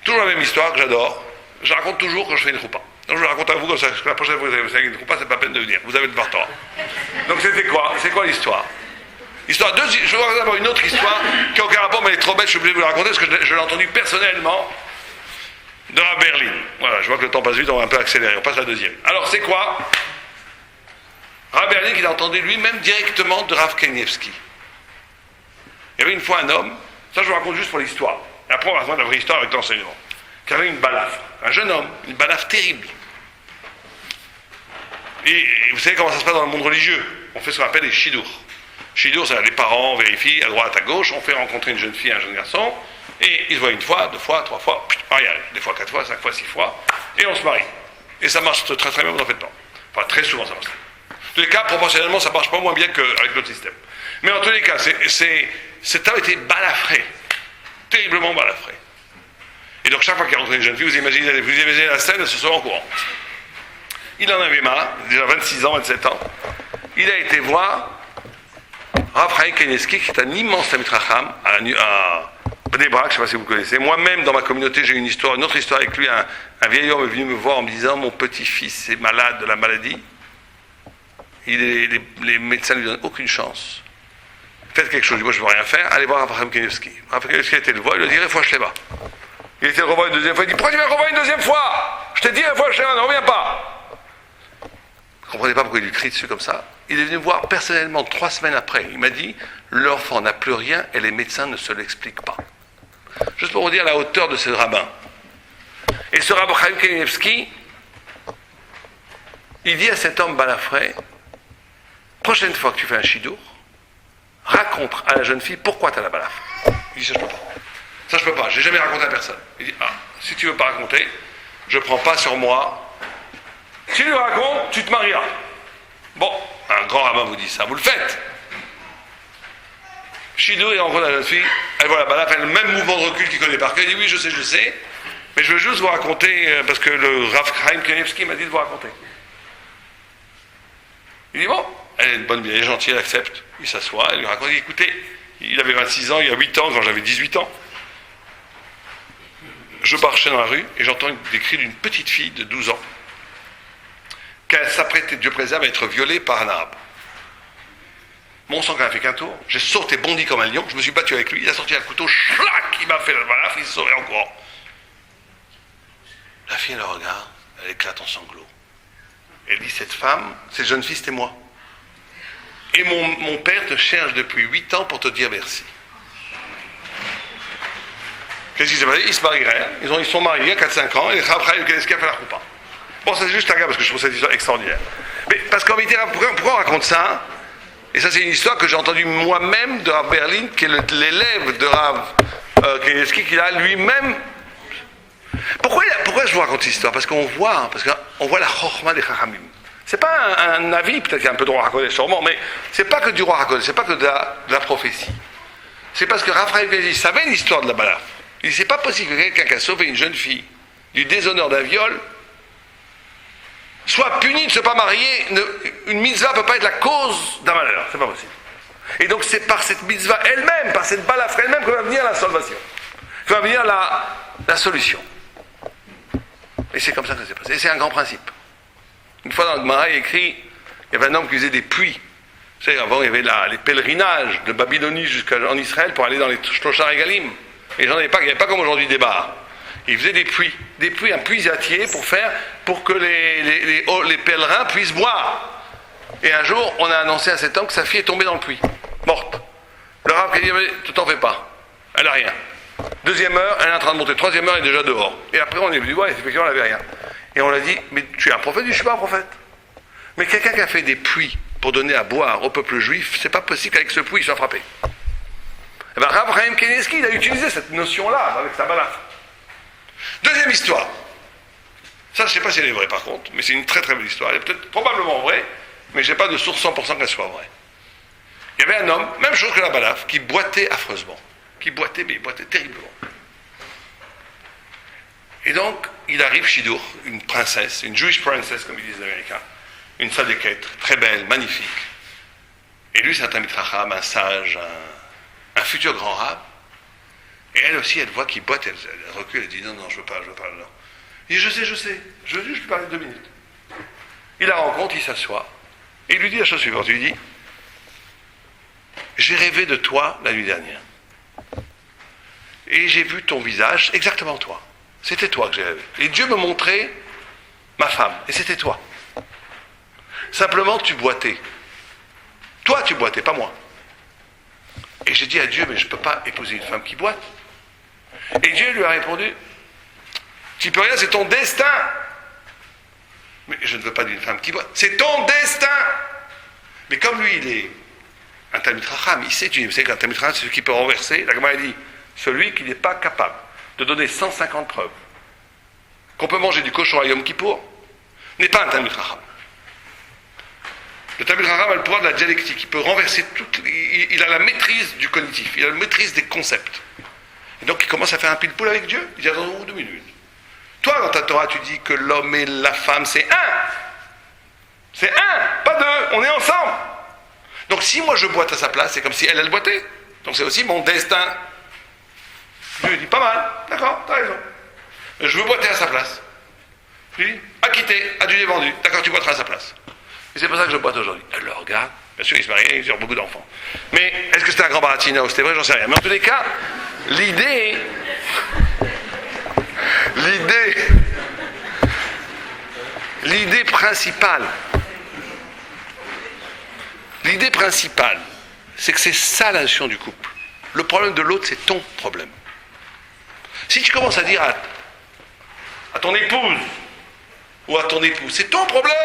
Toujours la même histoire que j'adore. Je raconte toujours quand je fais une choupa. Donc je vais raconter à vous comme ça, parce que la prochaine fois que vous avez une choupa, c'est pas la peine de venir. Vous avez le Devar Torah. Donc c'était quoi? C'est quoi l'histoire? Je vais vous raconter d'abord une autre histoire qui n'a aucun rapport, mais elle est trop belle, je suis obligé de vous la raconter parce que je l'ai entendue personnellement de Rav Berlin. Voilà, je vois que le temps passe vite, on va un peu accélérer. On passe à la deuxième. Alors c'est quoi? Rav Berlin qu'il a entendu lui-même directement de Rav Kanievski. Il y avait une fois un homme, ça je vous raconte juste pour l'histoire. Et après on va raconter la vraie histoire avec l'enseignement. Qui avait une balafre, un jeune homme, une balafre terrible. Et vous savez comment ça se passe dans le monde religieux? On fait ce qu'on appelle les shidours. Shidours, c'est les parents vérifient à droite, à gauche, on fait rencontrer une jeune fille et un jeune garçon, et ils se voient une fois, deux fois, trois fois, mariage, des fois, quatre fois, cinq fois, six fois, et on se marie. Et ça marche très très bien, vous en faites pas. Enfin, très souvent ça marche. En tous les cas, proportionnellement, ça marche pas moins bien qu'avec notre système. Mais en tous les cas, cet homme était balafré, terriblement balafré. Et donc chaque fois qu'il rencontrait une jeune fille, vous imaginez la scène, ce soit en courant. Il en avait marre, déjà 26 ans, 27 ans. Il a été voir Rav Chaim Kanievski, qui est un immense Talmid Chacham, à Bnei Brak, je ne sais pas si vous connaissez. Moi-même, dans ma communauté, j'ai une autre histoire avec lui. Un vieil homme est venu me voir en me disant, mon petit-fils est malade de la maladie. Les médecins ne lui donnent aucune chance. Faites quelque chose. Moi, je ne veux rien faire. Allez voir Rav Chaim Kanievski. Rav Kanievski a été le voir, il lui a dit, fois je ne sais pas. Il était le revoir une deuxième fois, il dit, pourquoi tu vas le revoir une deuxième fois? Je t'ai dit une fois, je ne reviens pas. Vous ne comprenez pas pourquoi il lui crie dessus comme ça. Il est venu me voir personnellement 3 semaines après. Il m'a dit, l'enfant n'a plus rien et les médecins ne se l'expliquent pas. Juste pour vous dire la hauteur de ce rabbin. Et ce rabbin Chaim Kanievski, il dit à cet homme balafré, prochaine fois que tu fais un shidour, raconte à la jeune fille pourquoi tu as la balafre. Il dit, ça je peux pas. Ça je peux pas, j'ai jamais raconté à personne. Il dit, si tu veux pas raconter, je prends pas sur moi. Si tu le racontes, tu te marieras. Bon, un grand rabbin vous dit ça, vous le faites. Shidour, il rencontre la jeune fille, elle voit la balafre, elle a le même mouvement de recul qu'il connaît par cœur, il dit, oui, je sais, mais je veux juste vous raconter, parce que le Rav Chaim Kanievski m'a dit de vous raconter. Il dit, bon, elle est une bonne, elle est gentille, elle accepte. Il s'assoit, elle lui raconte, écoutez, Il avait 26 ans, il y a 8 ans, quand j'avais 18 ans. Je marchais dans la rue et j'entends des cris d'une petite fille de 12 ans qu'elle s'apprêtait, Dieu préserve, à être violée par un arabe. Mon sang n'a fait qu'un tour. J'ai sauté, bondi comme un lion, je me suis battu avec lui, il a sorti un couteau, chlac, il m'a fait la balafre, il s'est sauvé en courant. La fille, elle le regarde, elle éclate en sanglots. Elle dit, cette femme, cette jeune fille, c'était moi. Et mon père te cherche depuis 8 ans pour te dire merci. Qu'est-ce qui s'est passé? Ils se marieraient, ils sont mariés à 4-5 ans, et après, qu'est-ce qu'il a fait la roupa? Bon, ça c'est juste un gars, parce que je trouve cette histoire extraordinaire. Mais parce qu'en vérité, pourquoi on raconte ça? Et ça, c'est une histoire que j'ai entendue moi-même de Rav Berlin, qui est l'élève de Rav Kanievski, qui a lui-même. Pourquoi je vous raconte cette histoire? Parce qu'on voit la chokhma des chachamim. C'est pas un avis, peut-être qu'il y a un peu de roi HaKodesh sûrement, mais c'est pas que du roi HaKodesh, c'est pas que de la prophétie. C'est parce que Raphaël Kanievski savait l'histoire de la balafre. Il dit, c'est pas possible que quelqu'un qui a sauvé une jeune fille du déshonneur d'un viol soit puni de ne se pas marier. Une mitzvah ne peut pas être la cause d'un malheur. C'est pas possible. Et donc c'est par cette mitzvah elle-même, par cette balafre elle-même, que va venir la salvation. Que va venir la solution. Et c'est comme ça que ça s'est passé. Et c'est un grand principe. Une fois dans le Gemara, il écrit, il y avait un homme qui faisait des puits. Vous savez, avant, il y avait les pèlerinages de Babylonie jusqu'en Israël pour aller dans les Shloshar Regalim. Et il n'y avait pas comme aujourd'hui des bars. Il faisait des puits, un puisatier pour que les pèlerins puissent boire. Et un jour, on a annoncé à cet homme que sa fille est tombée dans le puits, morte. Le rabbin a dit, tu t'en fais pas, elle n'a rien. Deuxième heure, elle est en train de monter. Troisième heure, elle est déjà dehors. Et après, on est venu voir, effectivement, elle n'avait rien. Et on l'a dit, mais tu es un prophète? Je ne suis pas un prophète. Mais quelqu'un qui a fait des puits pour donner à boire au peuple juif, c'est pas possible qu'avec ce puits, il soit frappé. Et bien, Rav Chaim Kanievski, il a utilisé cette notion-là avec sa balafre. Deuxième histoire. Ça, je ne sais pas si elle est vraie par contre, mais c'est une très très belle histoire. Elle est peut-être probablement vraie, mais je n'ai pas de source 100% qu'elle soit vraie. Il y avait un homme, même chose que la balafre, qui boitait affreusement. Mais il boitait terriblement. Et donc, il arrive Shidur, une princesse, une Jewish princess, comme ils disent les Américains, une sadéquette, très belle, magnifique. Et lui, c'est un Talmid Chacham, un sage, un futur grand rab. Et elle aussi, elle voit qu'il boite, elle recule, elle dit non, je veux pas, non. Il dit je sais, je veux juste lui parler 2 minutes. Il la rencontre, il s'assoit, et il lui dit la chose suivante, il lui dit j'ai rêvé de toi la nuit dernière. Et j'ai vu ton visage, exactement toi. C'était toi que j'ai rêvé. Et Dieu me montrait ma femme, et c'était toi. Simplement, tu boitais. Toi, tu boitais, pas moi. Et j'ai dit à Dieu, mais je ne peux pas épouser une femme qui boite. Et Dieu lui a répondu, tu peux rien, c'est ton destin. Mais je ne veux pas d'une femme qui boite. C'est ton destin. Mais comme lui, il est un Talmid Chacham, il sait, vous savez qu'un Talmid Chacham, c'est celui qui peut renverser. La Gemara dit, celui qui n'est pas capable de donner 150 preuves qu'on peut manger du cochon à Yom Kippour, n'est pas un Talmid Chacham. Le Talmid Chacham a le pouvoir de la dialectique. Il peut renverser il a la maîtrise du cognitif. Il a la maîtrise des concepts. Et donc, il commence à faire un pile-poule avec Dieu. Il dit, attends, 2 minutes. Toi, dans ta Torah, tu dis que l'homme et la femme, c'est un. C'est un, pas 2. On est ensemble. Donc, si moi, je boite à sa place, c'est comme si elle boitait. Donc, c'est aussi mon destin. Dieu dit, pas mal. D'accord, t'as raison. Je veux boiter à sa place. Je lui dis, acquitté, adulé vendu. D'accord, tu boiteras à sa place. Et c'est pour ça que je boite aujourd'hui. Elle le regarde. Bien sûr, il se marie, il a beaucoup d'enfants. Mais est-ce que c'était un grand baratina ou c'était vrai? J'en sais rien. Mais en tous les cas, l'idée principale, c'est que c'est ça la notion du couple. Le problème de l'autre, c'est ton problème. Si tu commences à dire à ton épouse ou à ton époux, c'est ton problème,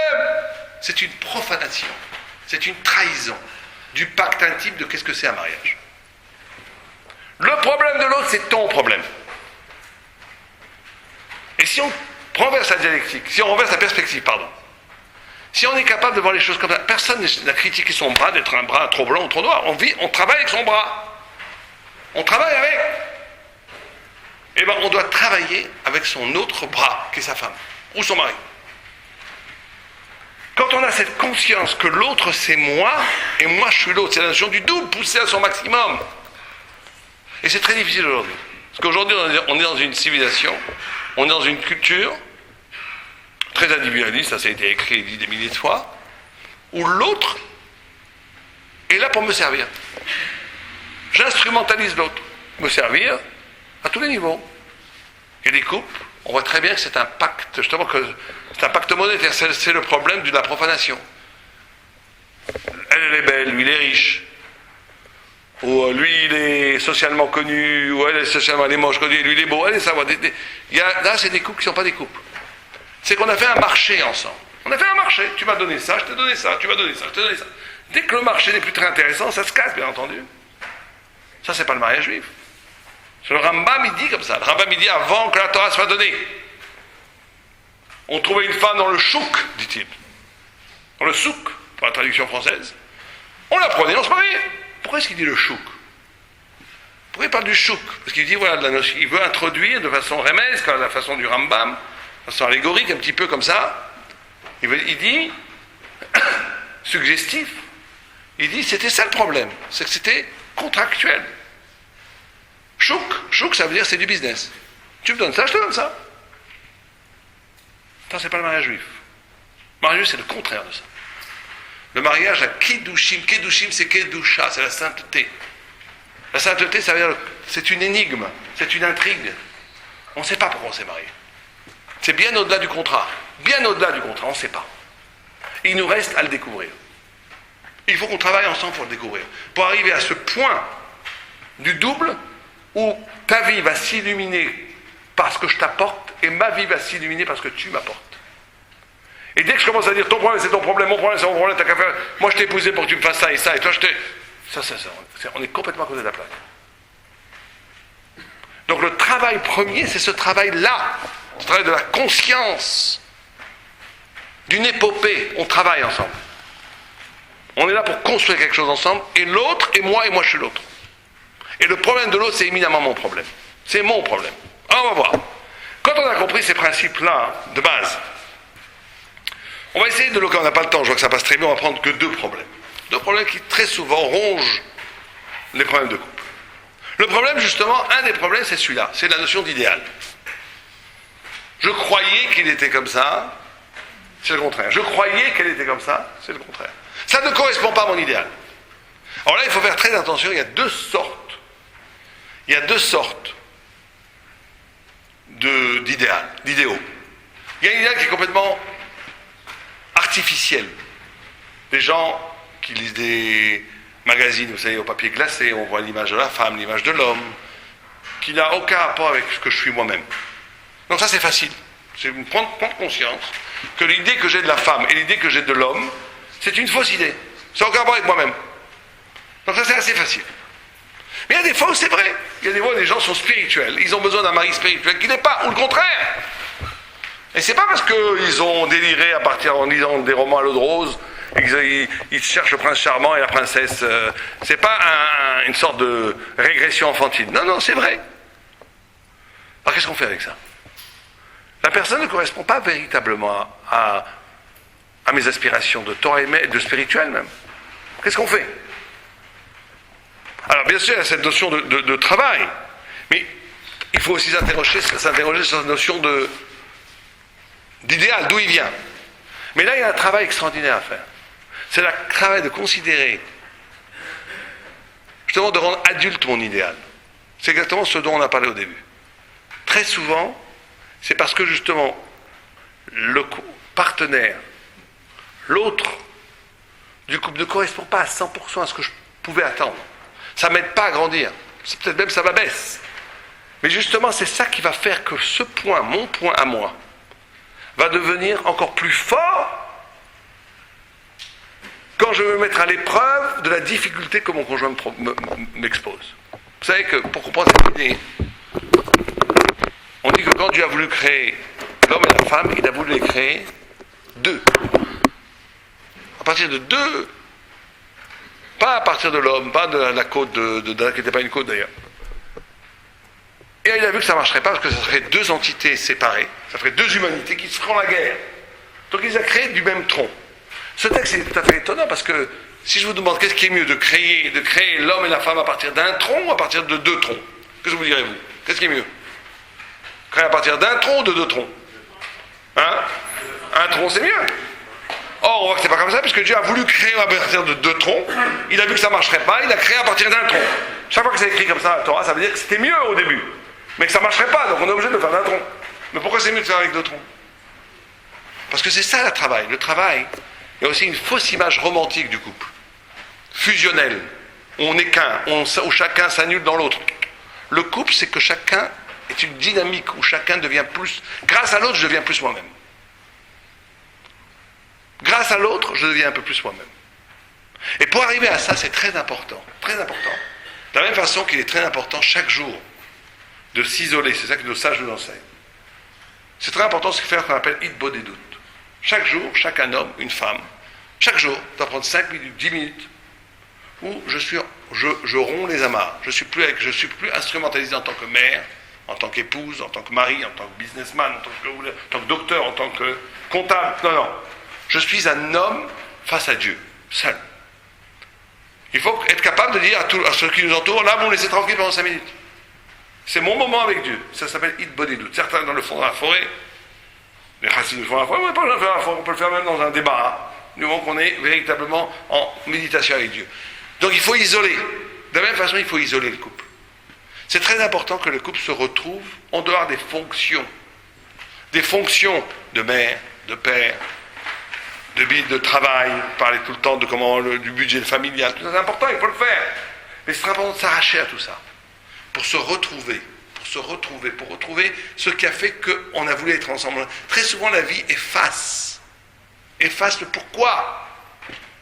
c'est une profanation. C'est une trahison du pacte intime de qu'est-ce que c'est un mariage. Le problème de l'autre, c'est ton problème. Et si on renverse la dialectique, si on renverse la perspective, si on est capable de voir les choses comme ça, personne n'a critiqué son bras d'être un bras trop blanc ou trop noir. On travaille avec son bras. On travaille avec. Eh bien, on doit travailler avec son autre bras, qui est sa femme, ou son mari. Quand on a cette conscience que l'autre c'est moi, et moi je suis l'autre, c'est la notion du double poussée à son maximum. Et c'est très difficile aujourd'hui. Parce qu'aujourd'hui, on est dans une civilisation, on est dans une culture très individualiste, ça a été écrit et dit des milliers de fois, où l'autre est là pour me servir. J'instrumentalise l'autre, me servir à tous les niveaux. Il y a des couples, on voit très bien que c'est un pacte, justement, que c'est un pacte monétaire, c'est le problème de la profanation. Elle est belle, lui il est riche. Ou lui il est socialement connu, ou elle est moche connue, lui il est beau, elle est savoir. Là c'est des couples qui ne sont pas des couples. C'est qu'on a fait un marché ensemble. On a fait un marché, tu m'as donné ça, je t'ai donné ça, tu m'as donné ça, je t'ai donné ça. Dès que le marché n'est plus très intéressant, ça se casse bien entendu. Ça c'est pas le mariage juif. Le Rambam il dit comme ça. Le Rambam il dit avant que la Torah soit donnée. On trouvait une femme dans le chouk, dit-il. Dans le souk, pour la traduction française. On la prenait, on se mariait. Pourquoi est-ce qu'il dit le chouk? Pourquoi il parle du chouk? Parce qu'il dit, voilà, il veut introduire de façon remesque, à la façon du Rambam, de façon allégorique, un petit peu comme ça. Il dit, suggestif, il dit, c'était ça le problème. C'est que c'était contractuel. Chouk, ça veut dire c'est du business. Tu me donnes ça, je te donne ça. Ça, c'est pas le mariage juif. Le mariage juif, c'est le contraire de ça. Le mariage à Kiddushim, c'est Kedusha, c'est la sainteté. La sainteté, ça veut dire, c'est une énigme, c'est une intrigue. On ne sait pas pourquoi on s'est marié. C'est bien au-delà du contrat. Bien au-delà du contrat, on ne sait pas. Il nous reste à le découvrir. Il faut qu'on travaille ensemble pour le découvrir. Pour arriver à ce point du double où ta vie va s'illuminer par ce que je t'apporte et ma vie va s'illuminer par ce que tu m'apportes. Et dès que je commence à dire ton problème c'est ton problème, mon problème c'est mon problème, t'as qu'à faire, moi je t'ai épousé pour que tu me fasses ça et ça, et toi je t'ai. On est complètement à côté de la plaque. Donc le travail premier, c'est ce travail-là, ce travail de la conscience, d'une épopée. On travaille ensemble. On est là pour construire quelque chose ensemble, et l'autre est moi, et moi je suis l'autre. Et le problème de l'autre, c'est éminemment mon problème. C'est mon problème. Alors on va voir. Quand on a compris ces principes-là, de base, on va essayer de le... On n'a pas le temps, je vois que ça passe très bien, on va prendre que deux problèmes. Deux problèmes qui très souvent rongent les problèmes de couple. Le problème, justement, un des problèmes, c'est celui-là, c'est la notion d'idéal. Je croyais qu'il était comme ça, c'est le contraire. Je croyais qu'elle était comme ça, c'est le contraire. Ça ne correspond pas à mon idéal. Alors là, il faut faire très attention, il y a deux sortes d'idéaux. Il y a un idéal qui est complètement artificiel. Des gens qui lisent des magazines, vous savez, au papier glacé, on voit l'image de la femme, l'image de l'homme, qui n'a aucun rapport avec ce que je suis moi-même. Donc ça, c'est facile. C'est prendre conscience que l'idée que j'ai de la femme et l'idée que j'ai de l'homme, c'est une fausse idée. Ça n'a aucun rapport avec moi-même. Donc ça, c'est assez facile. Mais il y a des fois où c'est vrai. Il y a des fois où les gens sont spirituels. Ils ont besoin d'un mari spirituel qui n'est pas, ou le contraire. Et c'est pas parce qu'ils ont déliré en lisant des romans à l'eau de rose, ils cherchent le prince charmant et la princesse. C'est pas une sorte de régression enfantine. Non, c'est vrai. Alors qu'est-ce qu'on fait avec ça? La personne ne correspond pas véritablement à mes aspirations de Torah et de spirituel même. Qu'est-ce qu'on fait? Alors bien sûr, il y a cette notion de travail, mais il faut aussi s'interroger sur cette notion d'idéal, d'où il vient. Mais là, il y a un travail extraordinaire à faire. C'est le travail de considérer, justement de rendre adulte mon idéal. C'est exactement ce dont on a parlé au début. Très souvent, c'est parce que justement, le partenaire, l'autre du couple ne correspond pas à 100% à ce que je pouvais attendre. Ça ne m'aide pas à grandir. Peut-être même ça m'abaisse. Mais justement, c'est ça qui va faire que ce point, mon point à moi, va devenir encore plus fort quand je vais me mettre à l'épreuve de la difficulté que mon conjoint m'expose. Vous savez que pour comprendre cette idée, on dit que quand Dieu a voulu créer l'homme et la femme, il a voulu les créer deux. À partir de deux, pas à partir de l'homme, pas de la côte qui n'était pas une côte d'ailleurs. Et il a vu que ça ne marcherait pas parce que ça serait deux entités séparées, ça ferait deux humanités qui se feront la guerre. Donc il les a créés du même tronc. Ce texte est tout à fait étonnant parce que Si je vous demande qu'est-ce qui est mieux de créer l'homme et la femme à partir d'un tronc ou à partir de deux troncs, qu'est-ce que vous direz-vous? Qu'est-ce qui est mieux? Créer à partir d'un tronc ou de deux troncs? Hein? Un tronc c'est mieux. Or on voit que c'est pas comme ça, puisque Dieu a voulu créer à partir de deux troncs, il a vu que ça ne marcherait pas, il a créé à partir d'un tronc. Chaque fois que c'est écrit comme ça dans la Torah, ça veut dire que c'était mieux au début, mais que ça ne marcherait pas, donc on est obligé de le faire d'un tronc. Mais pourquoi c'est mieux de faire avec deux troncs? Parce que c'est ça le travail. Le travail, il y a aussi une fausse image romantique du couple. Fusionnel, où on n'est qu'un, où chacun s'annule dans l'autre. Le couple, c'est que chacun est une dynamique, où chacun devient plus, grâce à l'autre, je deviens plus moi-même. Grâce à l'autre, je deviens un peu plus moi-même. Et pour arriver à ça, c'est très important, très important. De la même façon qu'il est très important chaque jour de s'isoler, c'est ça que nos sages nous enseignent. C'est très important ce faire qu'on appelle hitbod et doute. Chaque jour, chaque homme, une femme, chaque jour, doit prendre 5 minutes, 10 minutes, où je romps les amarres. Je suis plus instrumentalisé en tant que mère, en tant qu'épouse, en tant que mari, en tant que businessman, en tant que docteur, en tant que comptable. Non. Je suis un homme face à Dieu, seul. Il faut être capable de dire à ceux qui nous entourent, là, vous me laissez tranquille pendant 5 minutes. C'est mon moment avec Dieu. Ça s'appelle hitbod et doute. Certains dans le fond de la forêt, les chassidim font la forêt, on ne peut pas le faire à la forêt, on peut le faire même dans un débat, du moment qu'on est véritablement en méditation avec Dieu. Donc il faut isoler. De la même façon, il faut isoler le couple. C'est très important que le couple se retrouve en dehors des fonctions. Des fonctions de mère, de père, de travail, parler tout le temps de du budget familial. Tout ça, c'est important, il faut le faire. Mais c'est très important de s'arracher à tout ça. Pour se retrouver, pour retrouver ce qui a fait qu'on a voulu être ensemble. Très souvent, la vie efface le pourquoi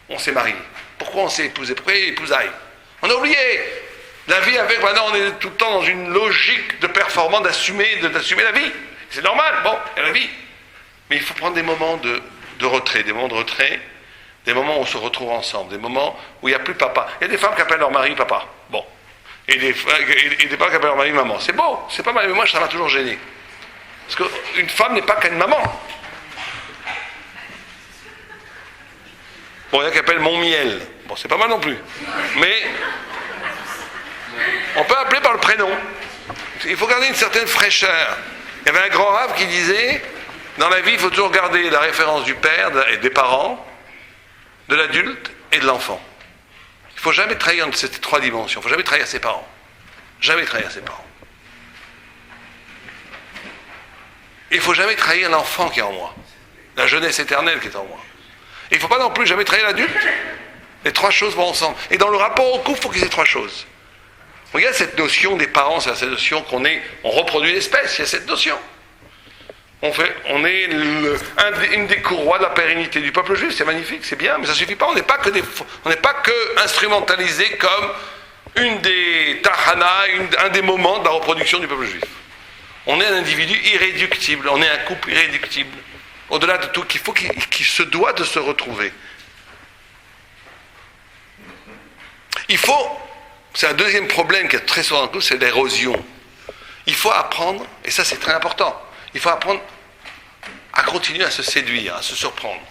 on s'est marié, pourquoi on s'est épousé, pourquoi il y a épousailles. On a oublié. La vie avec, maintenant, on est tout le temps dans une logique de performance, d'assumer la vie. C'est normal, bon, il y a la vie. Mais il faut prendre des moments de retrait, des moments où on se retrouve ensemble, des moments où il n'y a plus papa. Il y a des femmes qui appellent leur mari papa. Bon. Et des femmes qui appellent leur mari maman. C'est beau, c'est pas mal, mais moi ça m'a toujours gêné. Parce qu'une femme n'est pas qu'une maman. Bon, il y a qui appellent mon miel. Bon, c'est pas mal non plus. Mais on peut appeler par le prénom. Il faut garder une certaine fraîcheur. Il y avait un grand rave qui disait, dans la vie, il faut toujours garder la référence du père et des parents, de l'adulte et de l'enfant. Il ne faut jamais trahir ces trois dimensions. Il ne faut jamais trahir ses parents. Jamais trahir ses parents. Il ne faut jamais trahir l'enfant qui est en moi. La jeunesse éternelle qui est en moi. Et il ne faut pas non plus jamais trahir l'adulte. Les trois choses vont ensemble. Et dans le rapport au couple, il faut qu'il y ait ces trois choses. Regarde cette notion des parents, c'est cette notion on reproduit l'espèce, il y a cette notion. On est une des courroies de la pérennité du peuple juif, c'est magnifique, c'est bien, mais ça ne suffit pas, on n'est pas que instrumentalisé comme une des tahanas, un des moments de la reproduction du peuple juif. On est un individu irréductible, on est un couple irréductible. Au-delà de tout, qui se doit de se retrouver. C'est un deuxième problème qui est très souvent dans le couple, c'est l'érosion. Il faut apprendre, et ça c'est très important, il faut apprendre à continuer à se séduire, à se surprendre.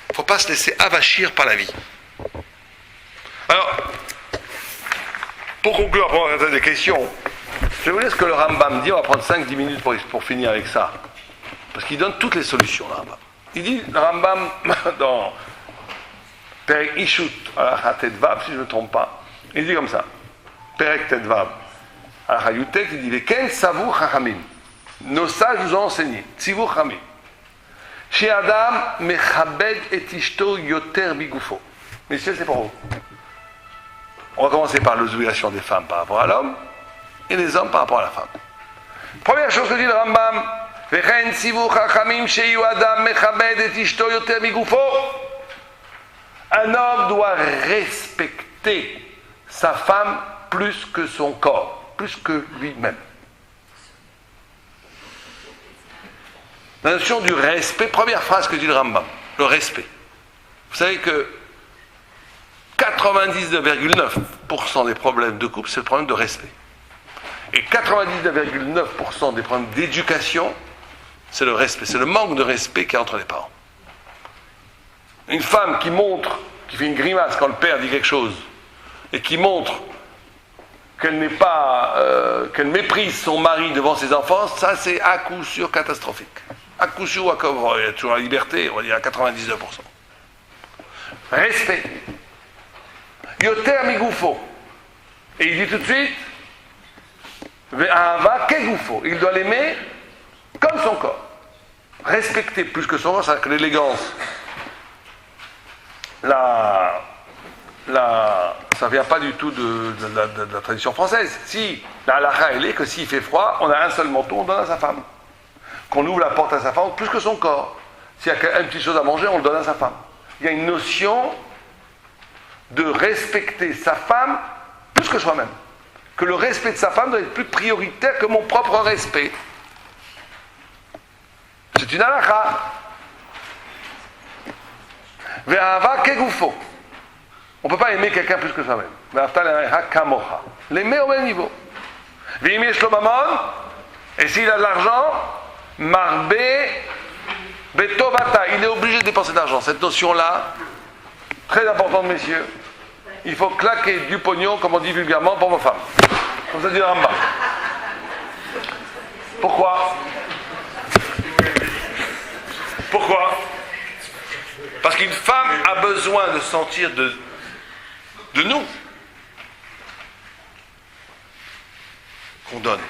Il ne faut pas se laisser avachir par la vie. Alors, pour conclure, après on va des questions, je vais vous dire ce que le Rambam dit, on va prendre 5-10 minutes pour finir avec ça. Parce qu'il donne toutes les solutions, le Rambam. Il dit, le Rambam, dans Perek Ishut, Alakha Tetvav, si je ne me trompe pas, il dit comme ça, Perek Tetvav, Alakha Yutek, il dit, les Ken Savou Chachamim. Nos sages nous ont enseigné, Tzivou Chachamim. Chez Adam, Mechabed et Ishto Yoter Bigufo. Messieurs, c'est pour vous. On va commencer par l'obligation des femmes par rapport à l'homme, et les hommes par rapport à la femme. Première chose que dit le Rambam, Vechen Tzivou Chachamim Sheyu Adam Mechabed et Ishto Yoter Bigufo. Un homme doit respecter sa femme plus que son corps, plus que lui-même. La notion du respect, première phrase que dit le Rambam, le respect. Vous savez que 99,9% des problèmes de couple, c'est le problème de respect. Et 99,9% des problèmes d'éducation, c'est le respect, c'est le manque de respect qu'il y a entre les parents. Une femme qui fait une grimace quand le père dit quelque chose, et qui montre qu'elle qu'elle méprise son mari devant ses enfants, ça c'est à coup sûr catastrophique. À coup sûr, il y a toujours la liberté, on va dire à 99%. Respect. Yoter migoufo. Et il dit tout de suite, Ve'ahava kegoufo. Il doit l'aimer comme son corps. Respecter plus que son corps, c'est-à-dire que l'élégance, ça ne vient pas du tout de la tradition française. Si la halakha elle est que s'il fait froid, on a un seul manteau, on donne à sa femme. Qu'on ouvre la porte à sa femme plus que son corps. S'il y a une petite chose à manger, on le donne à sa femme. Il y a une notion de respecter sa femme plus que soi-même. Que le respect de sa femme doit être plus prioritaire que mon propre respect. C'est une halakha. Ve'ahava kegoufo. On ne peut pas aimer quelqu'un plus que soi-même. Ve'afta l'erecha kamocha. L'aimer au même niveau. Ve'im yesh lo mamon. Et s'il a de l'argent, marbe betovata. Il est obligé de dépenser de l'argent. Cette notion-là, très importante, messieurs. Il faut claquer du pognon, comme on dit vulgairement, pour vos femmes. Comme ça dit le Rambam. Pourquoi ? Pourquoi ? Parce qu'une femme a besoin de sentir de nous qu'on donne,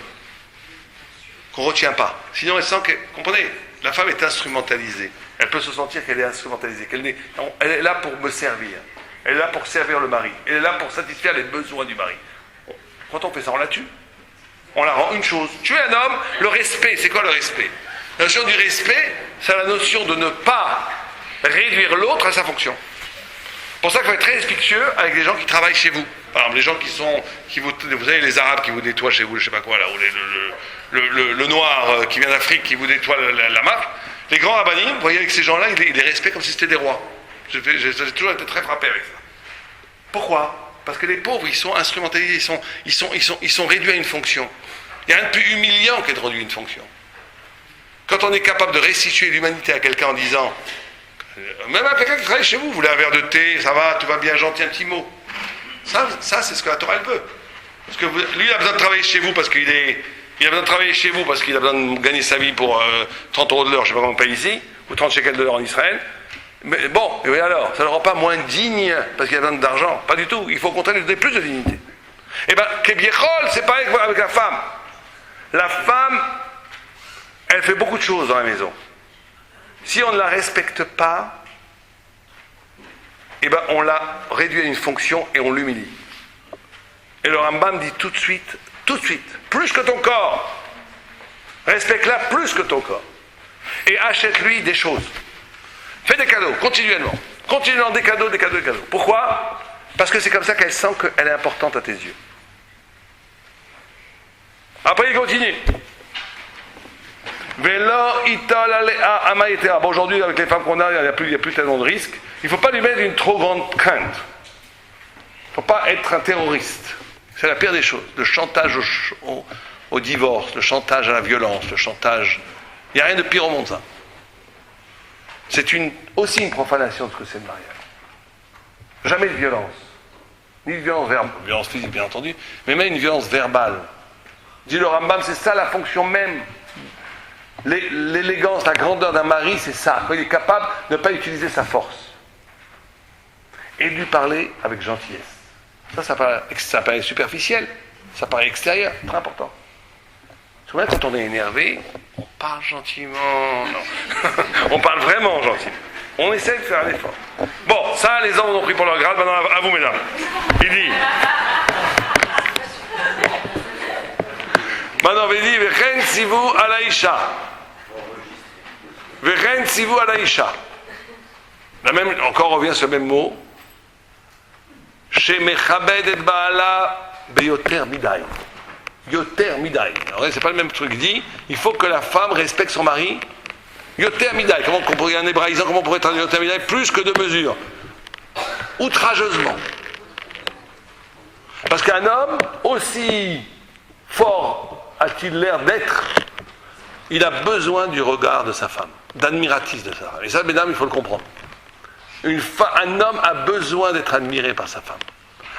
qu'on ne retient pas. Sinon elle sent que, comprenez, la femme est instrumentalisée. Elle peut se sentir qu'elle est instrumentalisée, elle est là pour me servir. Elle est là pour servir le mari. Elle est là pour satisfaire les besoins du mari. Quand on fait ça, on la tue. On la rend une chose. Tuer un homme, le respect, c'est quoi le respect ? La notion du respect, c'est la notion de ne pas réduire l'autre à sa fonction. C'est pour ça qu'il faut être très respectueux avec les gens qui travaillent chez vous. Par exemple, les gens vous avez les Arabes qui vous nettoient chez vous, je sais pas quoi, là, ou le Noir qui vient d'Afrique qui vous nettoie la marque. Les grands rabbinim, vous voyez, avec ces gens-là, ils les respectent comme si c'était des rois. J'ai toujours été très frappé avec ça. Pourquoi ? Parce que les pauvres, ils sont instrumentalisés, ils sont réduits à une fonction. Il n'y a rien de plus humiliant que de réduire une fonction. Quand on est capable de restituer l'humanité à quelqu'un en disant, même à quelqu'un qui travaille chez vous, vous voulez un verre de thé, ça va, tout va bien, gentil, un petit mot. Ça c'est ce que la Torah elle veut. Parce que lui, il a besoin de travailler chez vous parce qu'il a besoin de gagner sa vie pour 30 € de l'heure, je ne sais pas comment on paye ici, ou 30 shekels de l'heure en Israël. Mais bon, et alors, ça ne le rend pas moins digne parce qu'il a besoin d'argent. Pas du tout. Il faut au contraire lui donner plus de dignité. Eh bien, Kebiechol, c'est pareil avec la femme. La femme, elle fait beaucoup de choses dans la maison. Si on ne la respecte pas, eh ben, on la réduit à une fonction et on l'humilie. Et le Rambam dit tout de suite, plus que ton corps. Respecte-la plus que ton corps. Et achète-lui des choses. Fais des cadeaux, continuellement, des cadeaux. Pourquoi ? Parce que c'est comme ça qu'elle sent qu'elle est importante à tes yeux. Après, il continue. Bon, aujourd'hui, avec les femmes qu'on a, il n'y a plus tellement de risques. Il ne faut pas lui mettre une trop grande crainte. Il ne faut pas être un terroriste. C'est la pire des choses. Le chantage au divorce, le chantage à la violence, le chantage... Il n'y a rien de pire au monde, ça. C'est aussi une profanation de ce que c'est le mariage. Jamais de violence. Ni de violence physique bien entendu, mais même une violence verbale. Dit le Rambam, c'est ça la fonction même. L'élégance, la grandeur d'un mari, c'est ça. Quand il est capable de ne pas utiliser sa force. Et de lui parler avec gentillesse. Ça paraît superficiel. Ça paraît extérieur, très important. Souvent, quand on est énervé, on parle gentiment. Non. On parle vraiment gentiment. On essaie de faire un effort. Bon, ça, les hommes ont pris pour leur grade. Maintenant, à vous, mesdames. Il dit... Maintenant, il dit, Vechen sivu alaïcha. Vechen sivu alaïcha. Encore revient ce même mot. Chez Mechabed et Baala beyoter midai. Yoter midai. Alors, c'est pas le même truc dit. Il faut que la femme respecte son mari. Yoter midai. Comment on pourrait, en hébraïsant, comment on pourrait traduire yoter midai ? Plus que de mesure. Outrageusement. Parce qu'un homme, aussi fort a-t-il l'air d'être, il a besoin du regard de sa femme, d'admiratrice de sa femme. Et ça, mesdames, il faut le comprendre. Un homme a besoin d'être admiré par sa femme.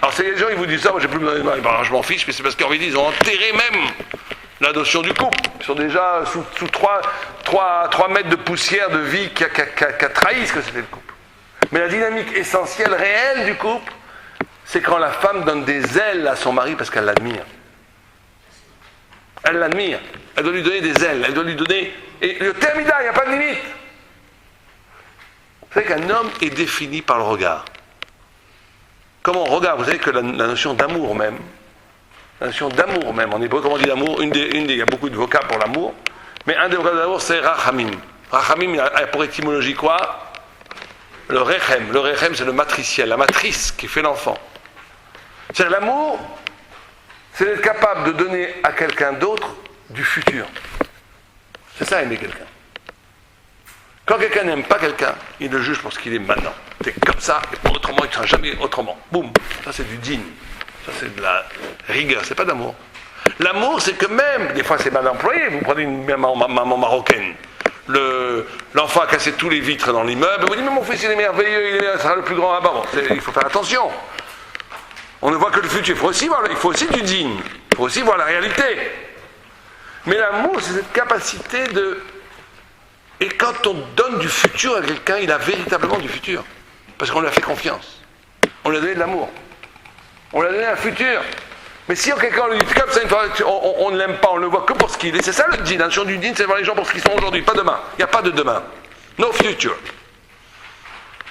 Alors, c'est les gens, ils vous disent ça, moi j'ai plus besoin de mari. Ben, je m'en fiche, mais c'est parce qu'en réalité, ils ont enterré même la notion du couple. Ils sont déjà sous 3 mètres de poussière de vie qui a trahi ce que c'était le couple. Mais la dynamique essentielle, réelle du couple, c'est quand la femme donne des ailes à son mari parce qu'elle l'admire. Elle l'admire. Elle doit lui donner des ailes. Elle doit lui donner... Et le terme, il n'y a pas de limite. Vous savez qu'un homme est défini par le regard. Comment on regarde? Vous savez que la notion d'amour même, en hébreu, comment on dit l'amour? Il y a beaucoup de vocables pour l'amour, mais un des vocables de l'amour, c'est rachamim. Rachamim, il a pour étymologie quoi? Le rechem. Le rechem, c'est le matriciel, la matrice qui fait l'enfant. C'est-à-dire l'amour, c'est d'être capable de donner à quelqu'un d'autre du futur. C'est ça, aimer quelqu'un. Quand quelqu'un n'aime pas quelqu'un, il le juge pour ce qu'il est maintenant. C'est comme ça, et autrement, il ne sera jamais autrement. Boum. Ça, c'est du digne. Ça, c'est de la rigueur. C'est pas d'amour. L'amour, c'est que même, des fois, c'est mal employé. Vous prenez une maman marocaine. L'enfant a cassé tous les vitres dans l'immeuble. Vous dites, mais mon fils, il est merveilleux, il sera le plus grand là-bas. Bon, il faut faire attention. On ne voit que le futur. Il faut aussi du digne. Il faut aussi voir la réalité. Mais l'amour, c'est cette capacité de... Et quand on donne du futur à quelqu'un, il a véritablement du futur. Parce qu'on lui a fait confiance. On lui a donné de l'amour. On lui a donné un futur. Mais si quelqu'un lui dit comme ça, une fois, on ne l'aime pas, on ne le voit que pour ce qu'il est. C'est ça le din. La notion du din, c'est voir les gens pour ce qu'ils sont aujourd'hui, pas demain. Il n'y a pas de demain. No future.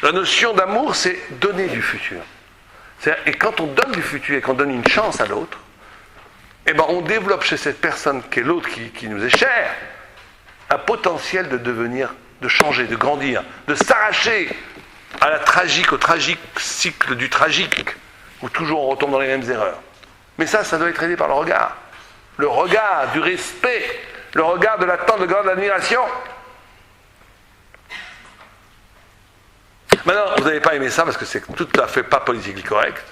La notion d'amour, c'est donner du futur. Et quand on donne du futur et qu'on donne une chance à l'autre, eh ben on développe chez cette personne qui est l'autre, qui nous est chère, un potentiel de devenir, de changer, de grandir, de s'arracher au tragique cycle du tragique, où toujours on retombe dans les mêmes erreurs. Mais ça doit être aidé par le regard. Le regard du respect, le regard de l'attente, le regard de l'admiration. Maintenant, vous n'avez pas aimé ça parce que c'est tout à fait pas politiquement correct.